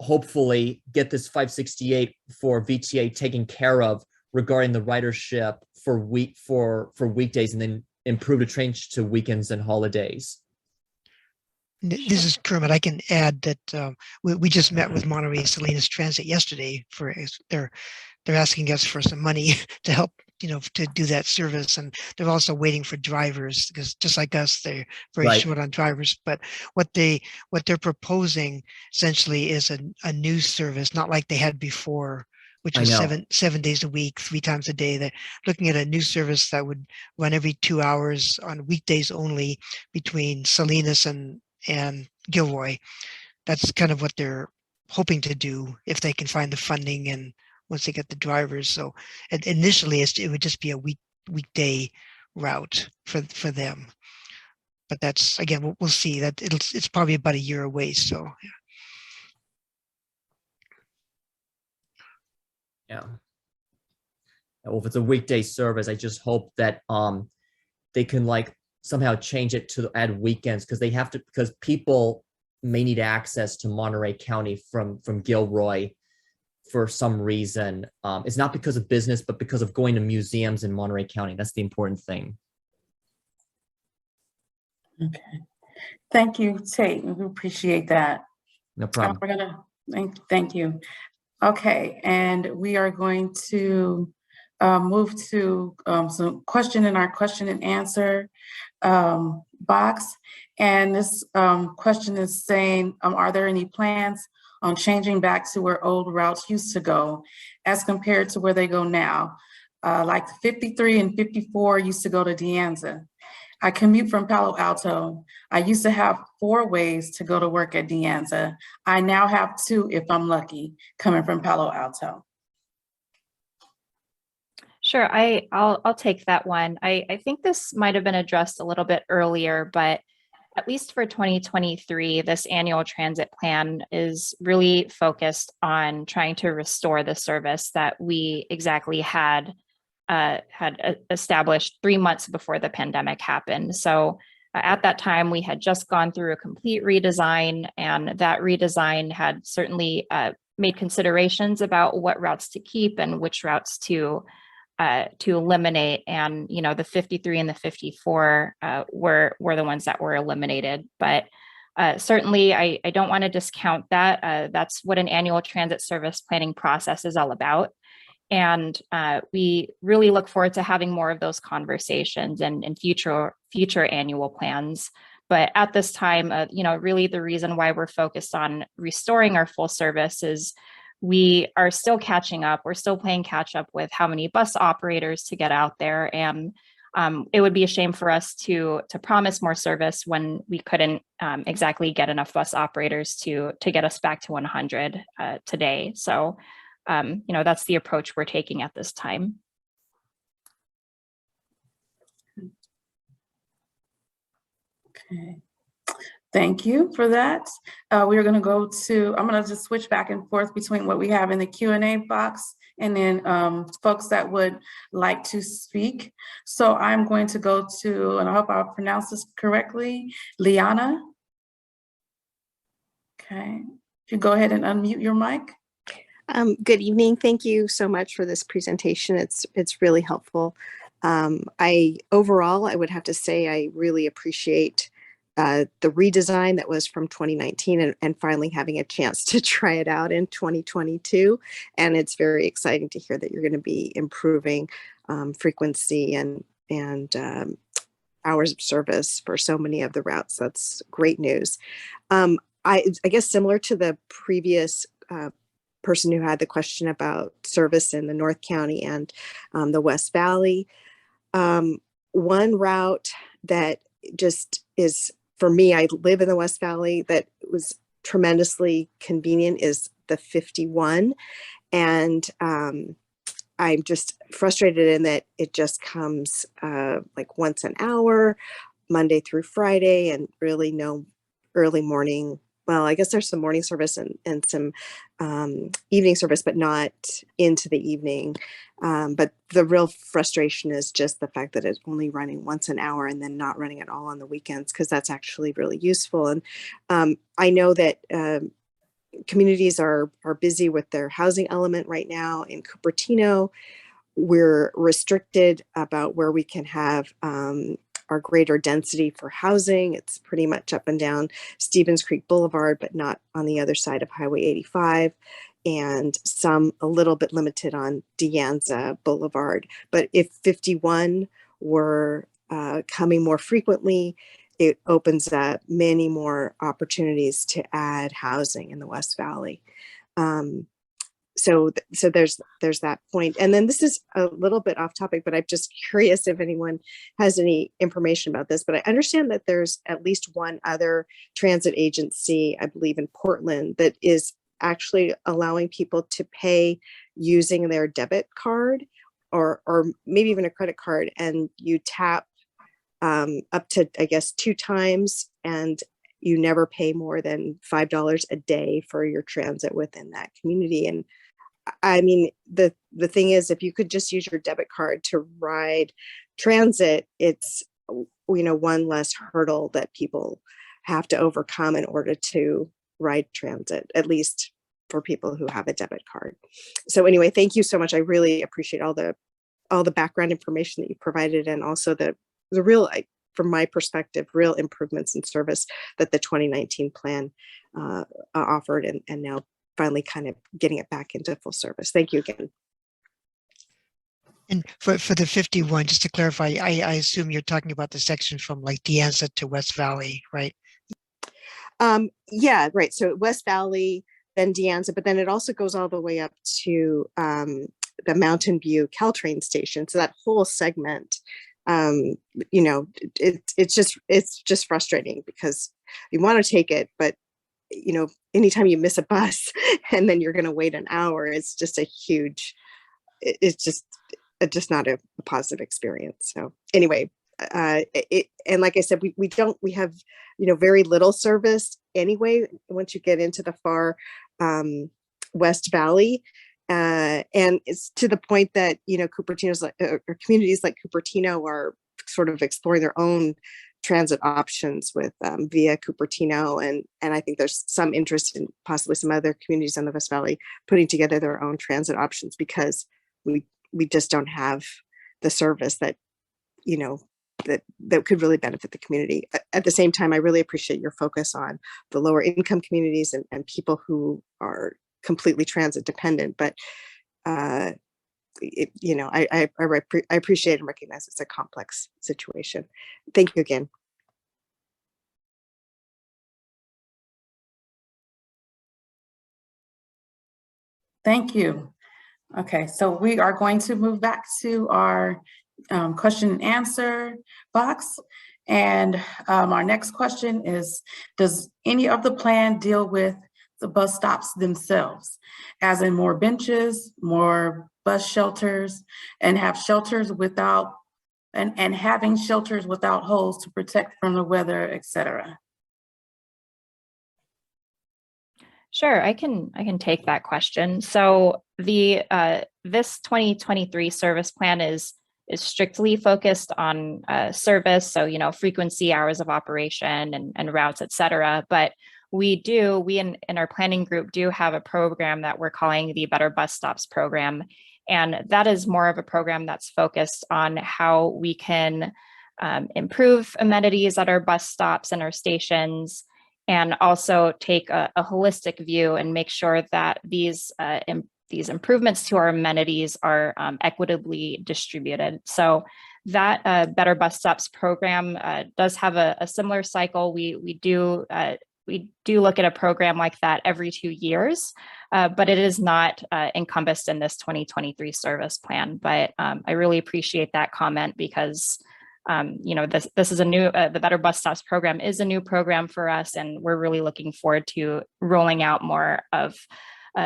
get this 568 for VTA taken care of regarding the ridership for weekdays, and then improve the train to weekends and holidays. This is Kermit. I can add that we just met with Monterey Salinas Transit yesterday. They're asking us for some money to help, to do that service, and they're also waiting for drivers, because just like us, they're very Right. short on drivers. But what they're proposing essentially is a new service, not like they had before, which I was know. 7 days a week, 3 times a day. They're looking at a new service that would run every 2 hours on weekdays only between Salinas and Gilroy. That's kind of what they're hoping to do if they can find the funding and once they get the drivers. So initially it would just be a weekday route for them. But that's, again, we'll see. That it's probably about a year away. So Yeah. Well, if it's a weekday service, I just hope that they can somehow change it to add weekends, because people may need access to Monterey County from Gilroy for some reason. It's not because of business, but because of going to museums in Monterey County. That's the important thing. Okay. Thank you, Tate. We appreciate that. No problem. We're gonna thank you. Okay, and we are going to move to some question in our question and answer box. And this question is saying, are there any plans on changing back to where old routes used to go as compared to where they go now. Like 53 and 54 used to go to De Anza. I commute from Palo Alto. I used to have 4 ways to go to work at De Anza. I now have 2 if I'm lucky, coming from Palo Alto. Sure, I'll take that one. I think this might have been addressed a little bit earlier, but at least for 2023, this annual transit plan is really focused on trying to restore the service that we exactly had established 3 months before the pandemic happened. So at that time, we had just gone through a complete redesign, and that redesign had certainly made considerations about what routes to keep and which routes to eliminate. And, you know, the 53 and the 54 were the ones that were eliminated. But certainly, I don't want to discount that. That's what an annual transit service planning process is all about. And we really look forward to having more of those conversations and future annual plans. But at this time, you know, really the reason why we're focused on restoring our full service is we are still catching up. We're still playing catch up with how many bus operators to get out there. And it would be a shame for us to promise more service when we couldn't exactly get enough bus operators to get us back to 100 today. So, you know, that's the approach we're taking at this time. Okay. Thank you for that. We're going to go to, I'm going to just switch back and forth between what we have in the Q&A box and then folks that would like to speak. So I'm going to go to, and I hope I pronounced this correctly, Liana. Okay, if you go ahead and unmute your mic. Good evening. Thank you so much for this presentation. It's really helpful. Overall, I would have to say I really appreciate the redesign that was from 2019 and finally having a chance to try it out in 2022. And it's very exciting to hear that you're going to be improving frequency and hours of service for so many of the routes. That's great news. I guess similar to the previous person who had the question about service in the North County and the West Valley, one route that just is, for me, I live in the West Valley, that was tremendously convenient is the 51. And I'm just frustrated in that it just comes like once an hour, Monday through Friday, and really no early morning. Well, I guess there's some morning service and some evening service, but not into the evening. But the real frustration is just the fact that it's only running once an hour and then not running at all on the weekends, because that's actually really useful. And I know that communities are busy with their housing element right now. In Cupertino, we're restricted about where we can have our greater density for housing. It's pretty much up and down Stevens Creek Boulevard, but not on the other side of Highway 85, and some a little bit limited on De Anza Boulevard. But if 51 were coming more frequently, it opens up many more opportunities to add housing in the West Valley. So there's that point. And then this is a little bit off topic, but I'm just curious if anyone has any information about this. But I understand that there's at least one other transit agency, I believe in Portland, that is actually allowing people to pay using their debit card or maybe even a credit card, and you tap up to, I guess, 2 times, and you never pay more than $5 a day for your transit within that community. And I mean, the thing is, if you could just use your debit card to ride transit, it's, you know, one less hurdle that people have to overcome in order to ride transit, at least for people who have a debit card. So anyway, thank you so much. I really appreciate all the background information that you provided, and also the real, from my perspective, real improvements in service that the 2019 plan offered, and now finally kind of getting it back into full service. Thank you again. And for the 51, just to clarify, I assume you're talking about the section from like De Anza to West Valley, right? Yeah, right. So West Valley, then De Anza, but then it also goes all the way up to the Mountain View Caltrain station. So that whole segment, you know, it's just frustrating because you want to take it, but you know, anytime you miss a bus and then you're going to wait an hour, it's just a huge, it's just not a positive experience. So anyway, and like I said, we have, you know, very little service anyway, once you get into the far West Valley. And it's to the point that, you know, Cupertino's like, or communities like Cupertino are sort of exploring their own transit options with via Cupertino. And I think there's some interest in possibly some other communities in the West Valley putting together their own transit options because we just don't have the service that, you know, that could really benefit the community. At the same time, I really appreciate your focus on the lower income communities and people who are completely transit dependent. But you know, I appreciate and recognize it's a complex situation. Thank you again. Thank you. Okay, so we are going to move back to our question and answer box. And our next question is, does any of the plan deal with the bus stops themselves, as in more benches, more bus shelters, and have shelters without, and having shelters without holes to protect from the weather, et cetera? Sure, I can take that question. So the this 2023 service plan is strictly focused on service, so you know, frequency, hours of operation, and routes, et cetera. But we in our planning group do have a program that we're calling the Better Bus Stops program, and that is more of a program that's focused on how we can improve amenities at our bus stops and our stations, and also take a holistic view and make sure that these improvements to our amenities are equitably distributed. So that Better Bus Stops program does have a similar cycle. We do look at a program like that every 2 years, but it is not encompassed in this 2023 service plan. But I really appreciate that comment because you know, this is a new, the Better Bus Stops program is a new program for us, and we're really looking forward to rolling out more of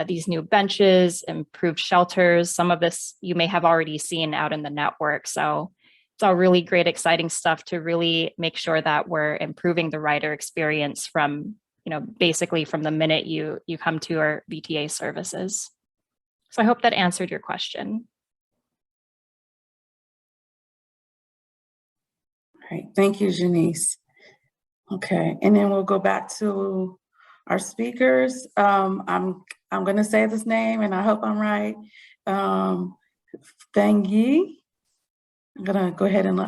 these new benches, improved shelters. Some of this you may have already seen out in the network. So it's all really great, exciting stuff to really make sure that we're improving the rider experience from, you know, basically from the minute you come to our VTA services. So I hope that answered your question. All right, thank you, Janice. Okay, and then we'll go back to our speakers. I'm going to say this name, and I hope I'm right. Feng Yi. I'm going to go ahead and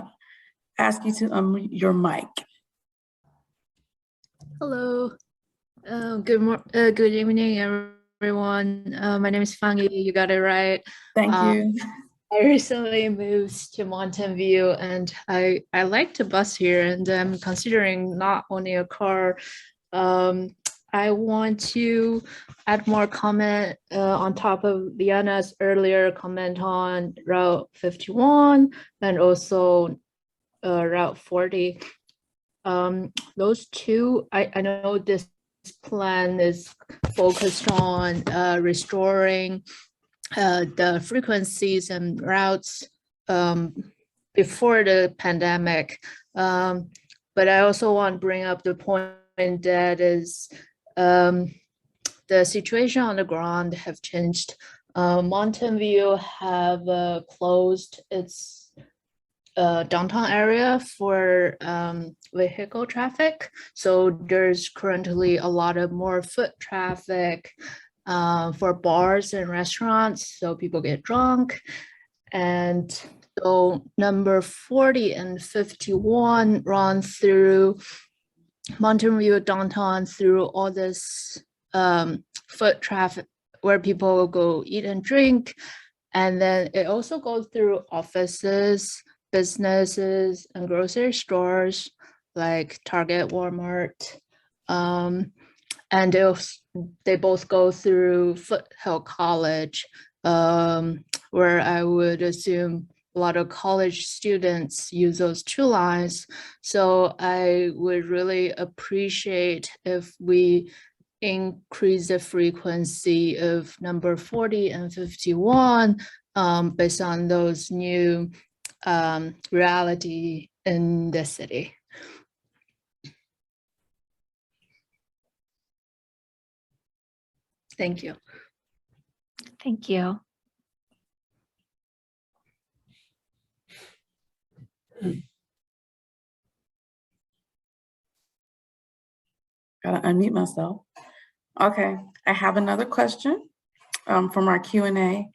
ask you to unmute your mic. Hello. Good evening, everyone. My name is Feng Yi. You got it right. Thank you. I recently moved to Mountain View, and I like to bus here, and I'm considering not owning a car. I want to add more comment on top of Liana's earlier comment on Route 51 and also Route 40. Those two, I know this plan is focused on restoring the frequencies and routes before the pandemic. But I also want to bring up the point that is the situation on the ground have changed. Mountain View have closed its downtown area for vehicle traffic. So there's currently a lot of more foot traffic for bars and restaurants, so people get drunk. And so number 40 and 51 run through Mountain View downtown through all this foot traffic where people will go eat and drink. And then it also goes through offices, businesses, and grocery stores like Target, Walmart. and they both go through Foothill College, where I would assume a lot of college students use those two lines. So I would really appreciate if we increase the frequency of number 40 and 51 based on those new reality in the city. Thank you. Thank you. Gotta unmute myself. Okay, I have another question from our Q&A,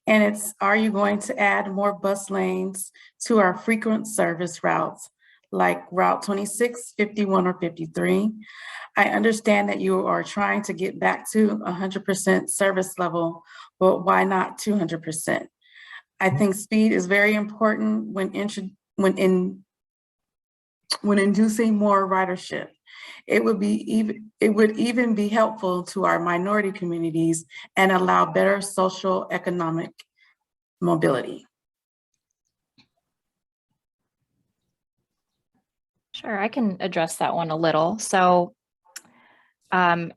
and it's, are you going to add more bus lanes to our frequent service routes like Route 26, 51, or 53? I understand that you are trying to get back to 100% service level, but why not 200%? I think speed is very important when inducing more ridership. It would even be helpful to our minority communities and allow better social economic mobility. Sure, I can address that one a little. So I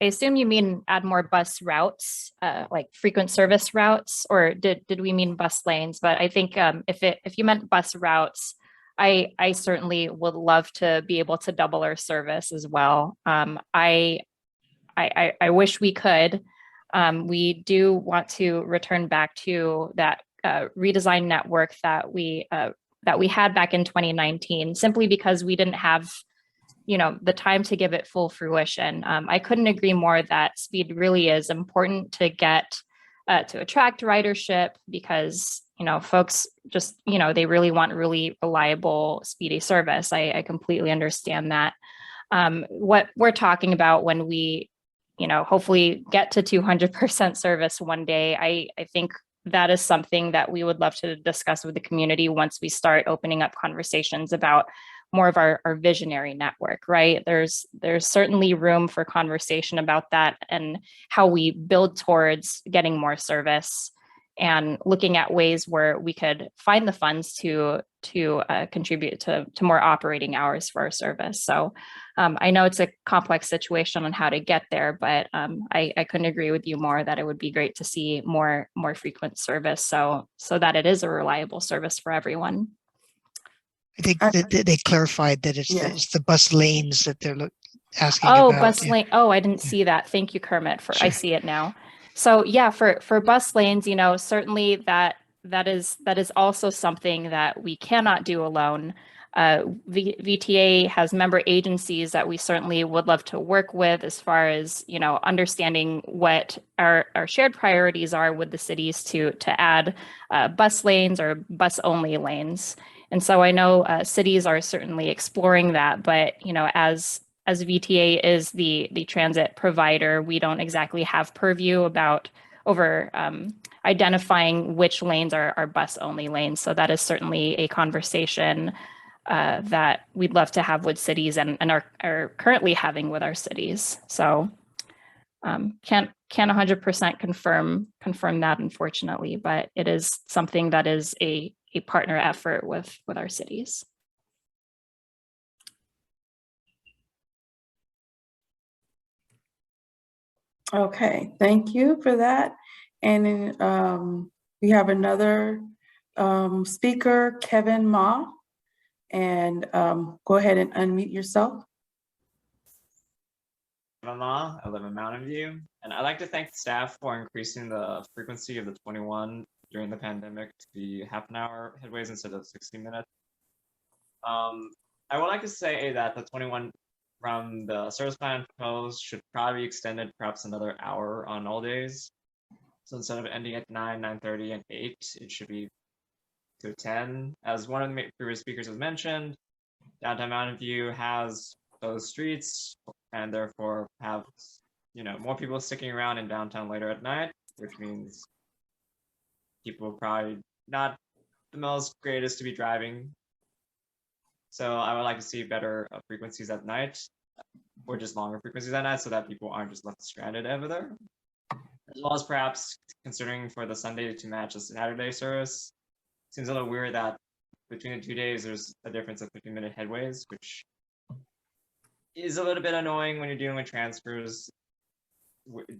assume you mean add more bus routes, like frequent service routes, or did we mean bus lanes? But I think if you meant bus routes, I certainly would love to be able to double our service as well. I wish we could. We do want to return back to that redesigned network that we had back in 2019, simply because we didn't have, the time to give it full fruition. I couldn't agree more that speed really is important to get to attract ridership, because folks just they really want really reliable, speedy service. I completely understand that. What we're talking about when we hopefully get to 200% service one day, I think that is something that we would love to discuss with the community once we start opening up conversations about more of our visionary network, right? There's certainly room for conversation about that and how we build towards getting more service and looking at ways where we could find the funds to contribute to more operating hours for our service. So I know it's a complex situation on how to get there, but I couldn't agree with you more that it would be great to see more frequent service, so that it is a reliable service for everyone. I think that they clarified that it's the bus lanes that they're asking about. Oh, bus lane. Oh, I didn't see that. Thank you, Kermit. I see it now. So yeah, for bus lanes, certainly that is also something that we cannot do alone. VTA has member agencies that we certainly would love to work with as far as, understanding what our shared priorities are with the cities to add bus lanes or bus only lanes. And so I know cities are certainly exploring that, but, as VTA is the transit provider, we don't exactly have purview over identifying which lanes are bus only lanes. So that is certainly a conversation that we'd love to have with cities and are currently having with our cities. So can't 100% confirm that, unfortunately, but it is something that is a partner effort with our cities. Okay, thank you for that. And then we have another speaker, Kevin Ma, and go ahead and unmute yourself. Ma, I live in Mountain View, and I'd like to thank the staff for increasing the frequency of the 21 during the pandemic to be half-an-hour headways instead of 60 minutes. I would like to say that the 21 from the service plan proposed should probably be extended perhaps another hour on all days. So instead of ending at 9, 9:30, and 8, it should be to 10. As one of the previous speakers has mentioned, downtown Mountain View has those streets and therefore have more people sticking around in downtown later at night, which means people probably not the most greatest to be driving. So I would like to see better frequencies at night. or just longer frequencies at night so that people aren't just left stranded over there. As well as perhaps considering for the Sunday to match the Saturday service. Seems a little weird that between the 2 days there's a difference of 50-minute headways, which is a little bit annoying when you're dealing with transfers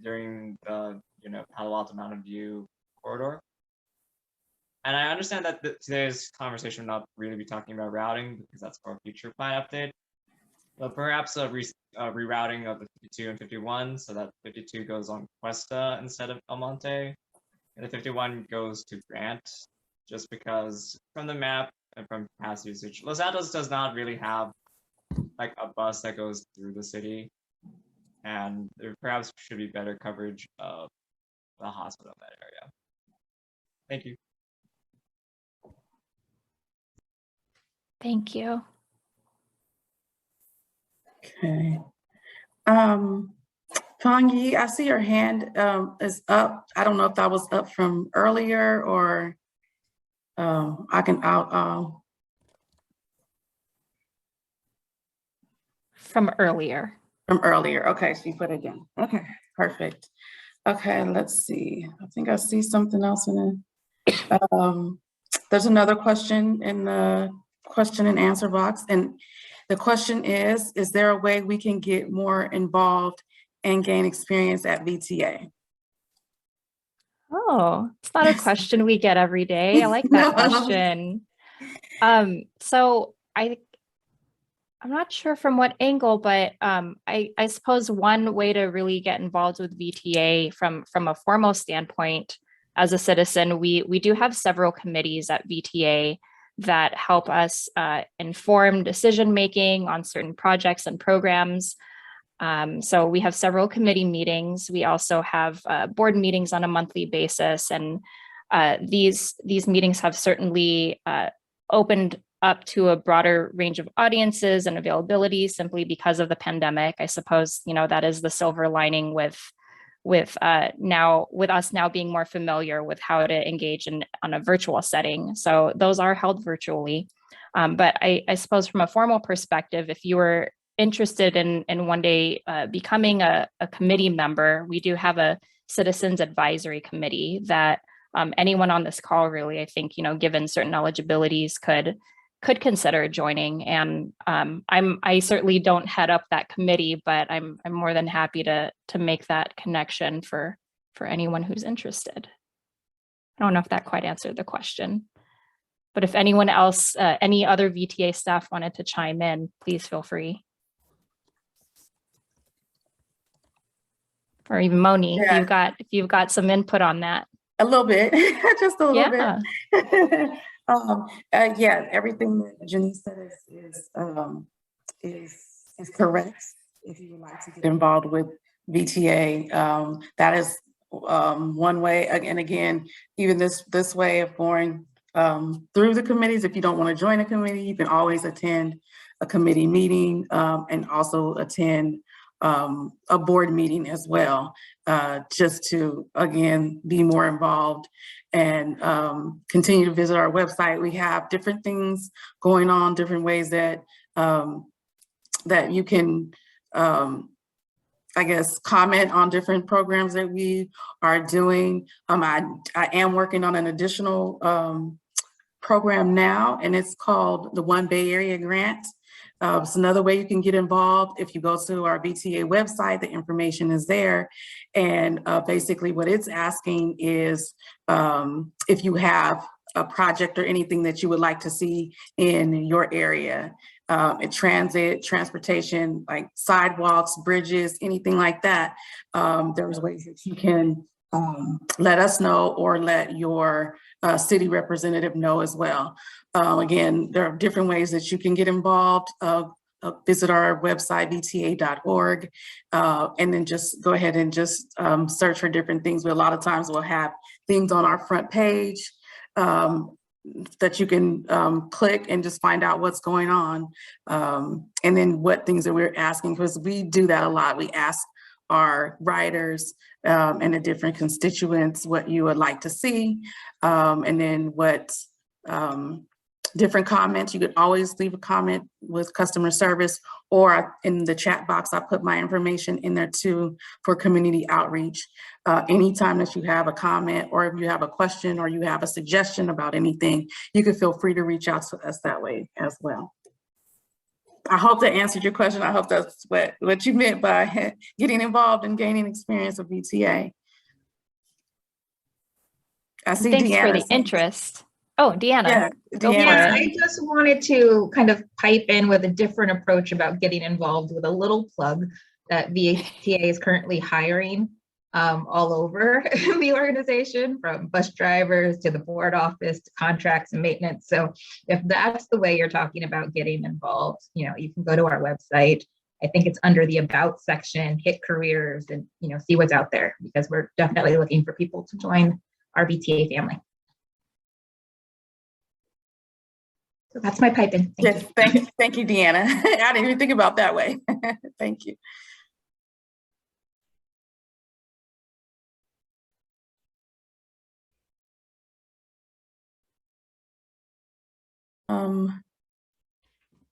during the Palo Alto Mountain View corridor. And I understand that today's conversation will not really be talking about routing because that's for a future plan update, but perhaps a rerouting of the 52 and 51 so that 52 goes on Cuesta instead of El Monte, and the 51 goes to Grant, just because from the map and from past usage, Los Altos does not really have like a bus that goes through the city, and there perhaps should be better coverage of the hospital in that area. Thank you. Thank you. Okay. Pongi, I see your hand is up. I don't know if that was up from earlier or I'll From earlier. from earlier. Okay, so you put it again. Okay, perfect. Okay, let's see. I think I see something else in it. There's another question in the question and answer box. And the question is there a way we can get more involved and gain experience at VTA? Oh, it's not a question we get every day. I like that No. question. So I'm not sure from what angle, but I suppose one way to really get involved with VTA from a formal standpoint as a citizen, we do have several committees at VTA that help us inform decision-making on certain projects and programs. So we have several committee meetings. We also have board meetings on a monthly basis. And these meetings have certainly opened up to a broader range of audiences and availability simply because of the pandemic. I suppose, that is the silver lining with us now being more familiar with how to engage on a virtual setting. So those are held virtually. But I suppose from a formal perspective, if you were interested in one day becoming a committee member, we do have a citizens advisory committee that anyone on this call really, I think, given certain eligibilities could consider joining. And I certainly don't head up that committee, but I'm more than happy to make that connection for anyone who's interested. I don't know if that quite answered the question, but if anyone else, any other VTA staff wanted to chime in, please feel free. Or even Moni, Yeah. if you've got some input on that. A little bit, just a little Yeah. bit. Yeah, everything that Janice said is correct. If you would like to get involved with VTA, that is one way. And again, even this way of going through the committees, if you don't want to join a committee, you can always attend a committee meeting and also attend a board meeting as well, just to, again, be more involved and continue to visit our website. We have different things going on, different ways that that you can, I guess, comment on different programs that we are doing. I am working on an additional program now, and it's called the One Bay Area Grant. It's another way you can get involved. If you go to our VTA website, the information is there. And basically what it's asking is if you have a project or anything that you would like to see in your area, in transportation, like sidewalks, bridges, anything like that. There's ways that you can let us know or let your city representative know as well. Again, there are different ways that you can get involved. Visit our website, vta.org, and then just go ahead and just search for different things. A lot of times we'll have things on our front page that you can click and just find out what's going on. And then what things that we're asking, because we do that a lot. We ask our writers and the different constituents what you would like to see, and then what different comments. You could always leave a comment with customer service, or in the chat box, I put my information in there too for community outreach. Anytime that you have a comment, or if you have a question, or you have a suggestion about anything, you can feel free to reach out to us that way as well. I hope that answered your question. I hope that's what you meant by getting involved and gaining experience with VTA. I see Thanks for Deanna the saying- interest. Oh, Deanna. Yeah, Go for Deanna. it. I just wanted to kind of pipe in with a different approach about getting involved, with a little plug that VTA is currently hiring all over the organization, from bus drivers to the board office to contracts and maintenance. So if that's the way you're talking about getting involved, you know, you can go to our website. I think it's under the About section, hit careers, and, you know, see what's out there, because we're definitely looking for people to join our VTA family. So that's my pipe in. Yes, thank you, Deanna. I didn't even think about that way. Thank you.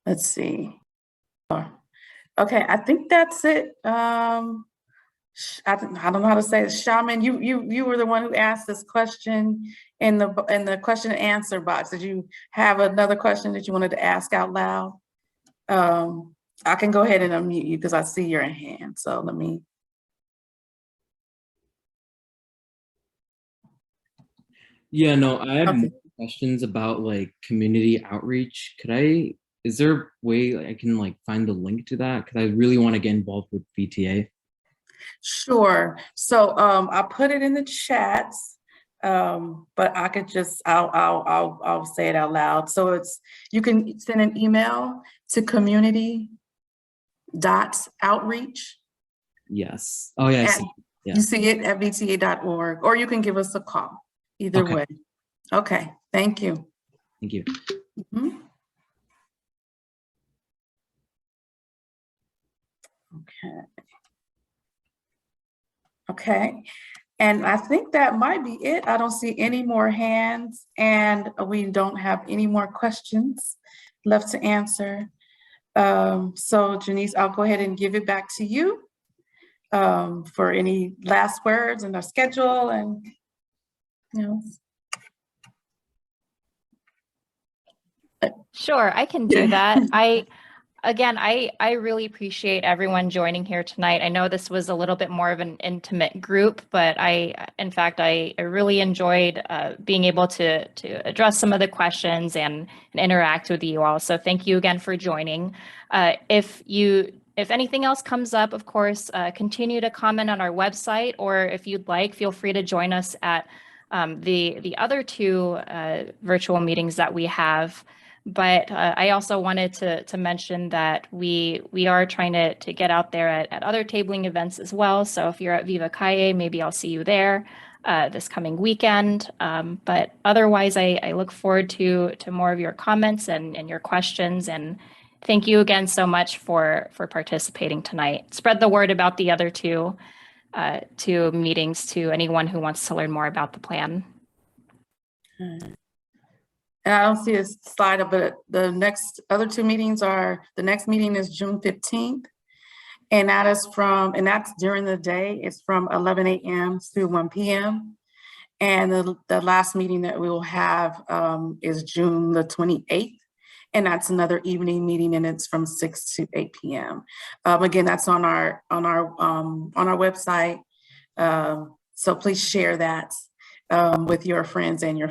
Let's see. Okay, I think that's it. I don't know how to say it. Shaman, you were the one who asked this question in the question and answer box. Did you have another question that you wanted to ask out loud? I can go ahead and unmute you because I see your hand. So let me. Yeah, no, I have Okay. more questions about like community outreach. Is there a way I can like find the link to that? Because I really want to get involved with VTA. Sure. So I'll put it in the chats, but I could just I'll say it out loud. So you can send an email to community.outreach. Yes. Oh yeah, I see. Yeah. You see it at vta.org, or you can give us a call. Either Okay. way. Okay. Thank you. Thank you. Mhm. Okay. Okay, and I think that might be it. I don't see any more hands, and we don't have any more questions left to answer. So Janice, I'll go ahead and give it back to you for any last words and our schedule, and you know. Sure, I can do that. I really appreciate everyone joining here tonight. I know this was a little bit more of an intimate group, but in fact, I really enjoyed being able to address some of the questions and interact with you all. So thank you again for joining. If anything else comes up, of course, continue to comment on our website, or if you'd like, feel free to join us at the other two virtual meetings that we have. But I also wanted to mention that we are trying to get out there at other tabling events as well. So if you're at Viva Calle, maybe I'll see you there this coming weekend. But otherwise, I look forward to more of your comments and your questions. And thank you again so much for participating tonight. Spread the word about the other two meetings to anyone who wants to learn more about the plan. And I don't see a slide, but the next meeting is June 15th. And that's during the day. It's from 11 a.m. through 1 p.m. And the last meeting that we will have is June the 28th. And that's another evening meeting, and it's from 6 to 8 p.m. Again, that's on our website. So please share that with your friends and your family.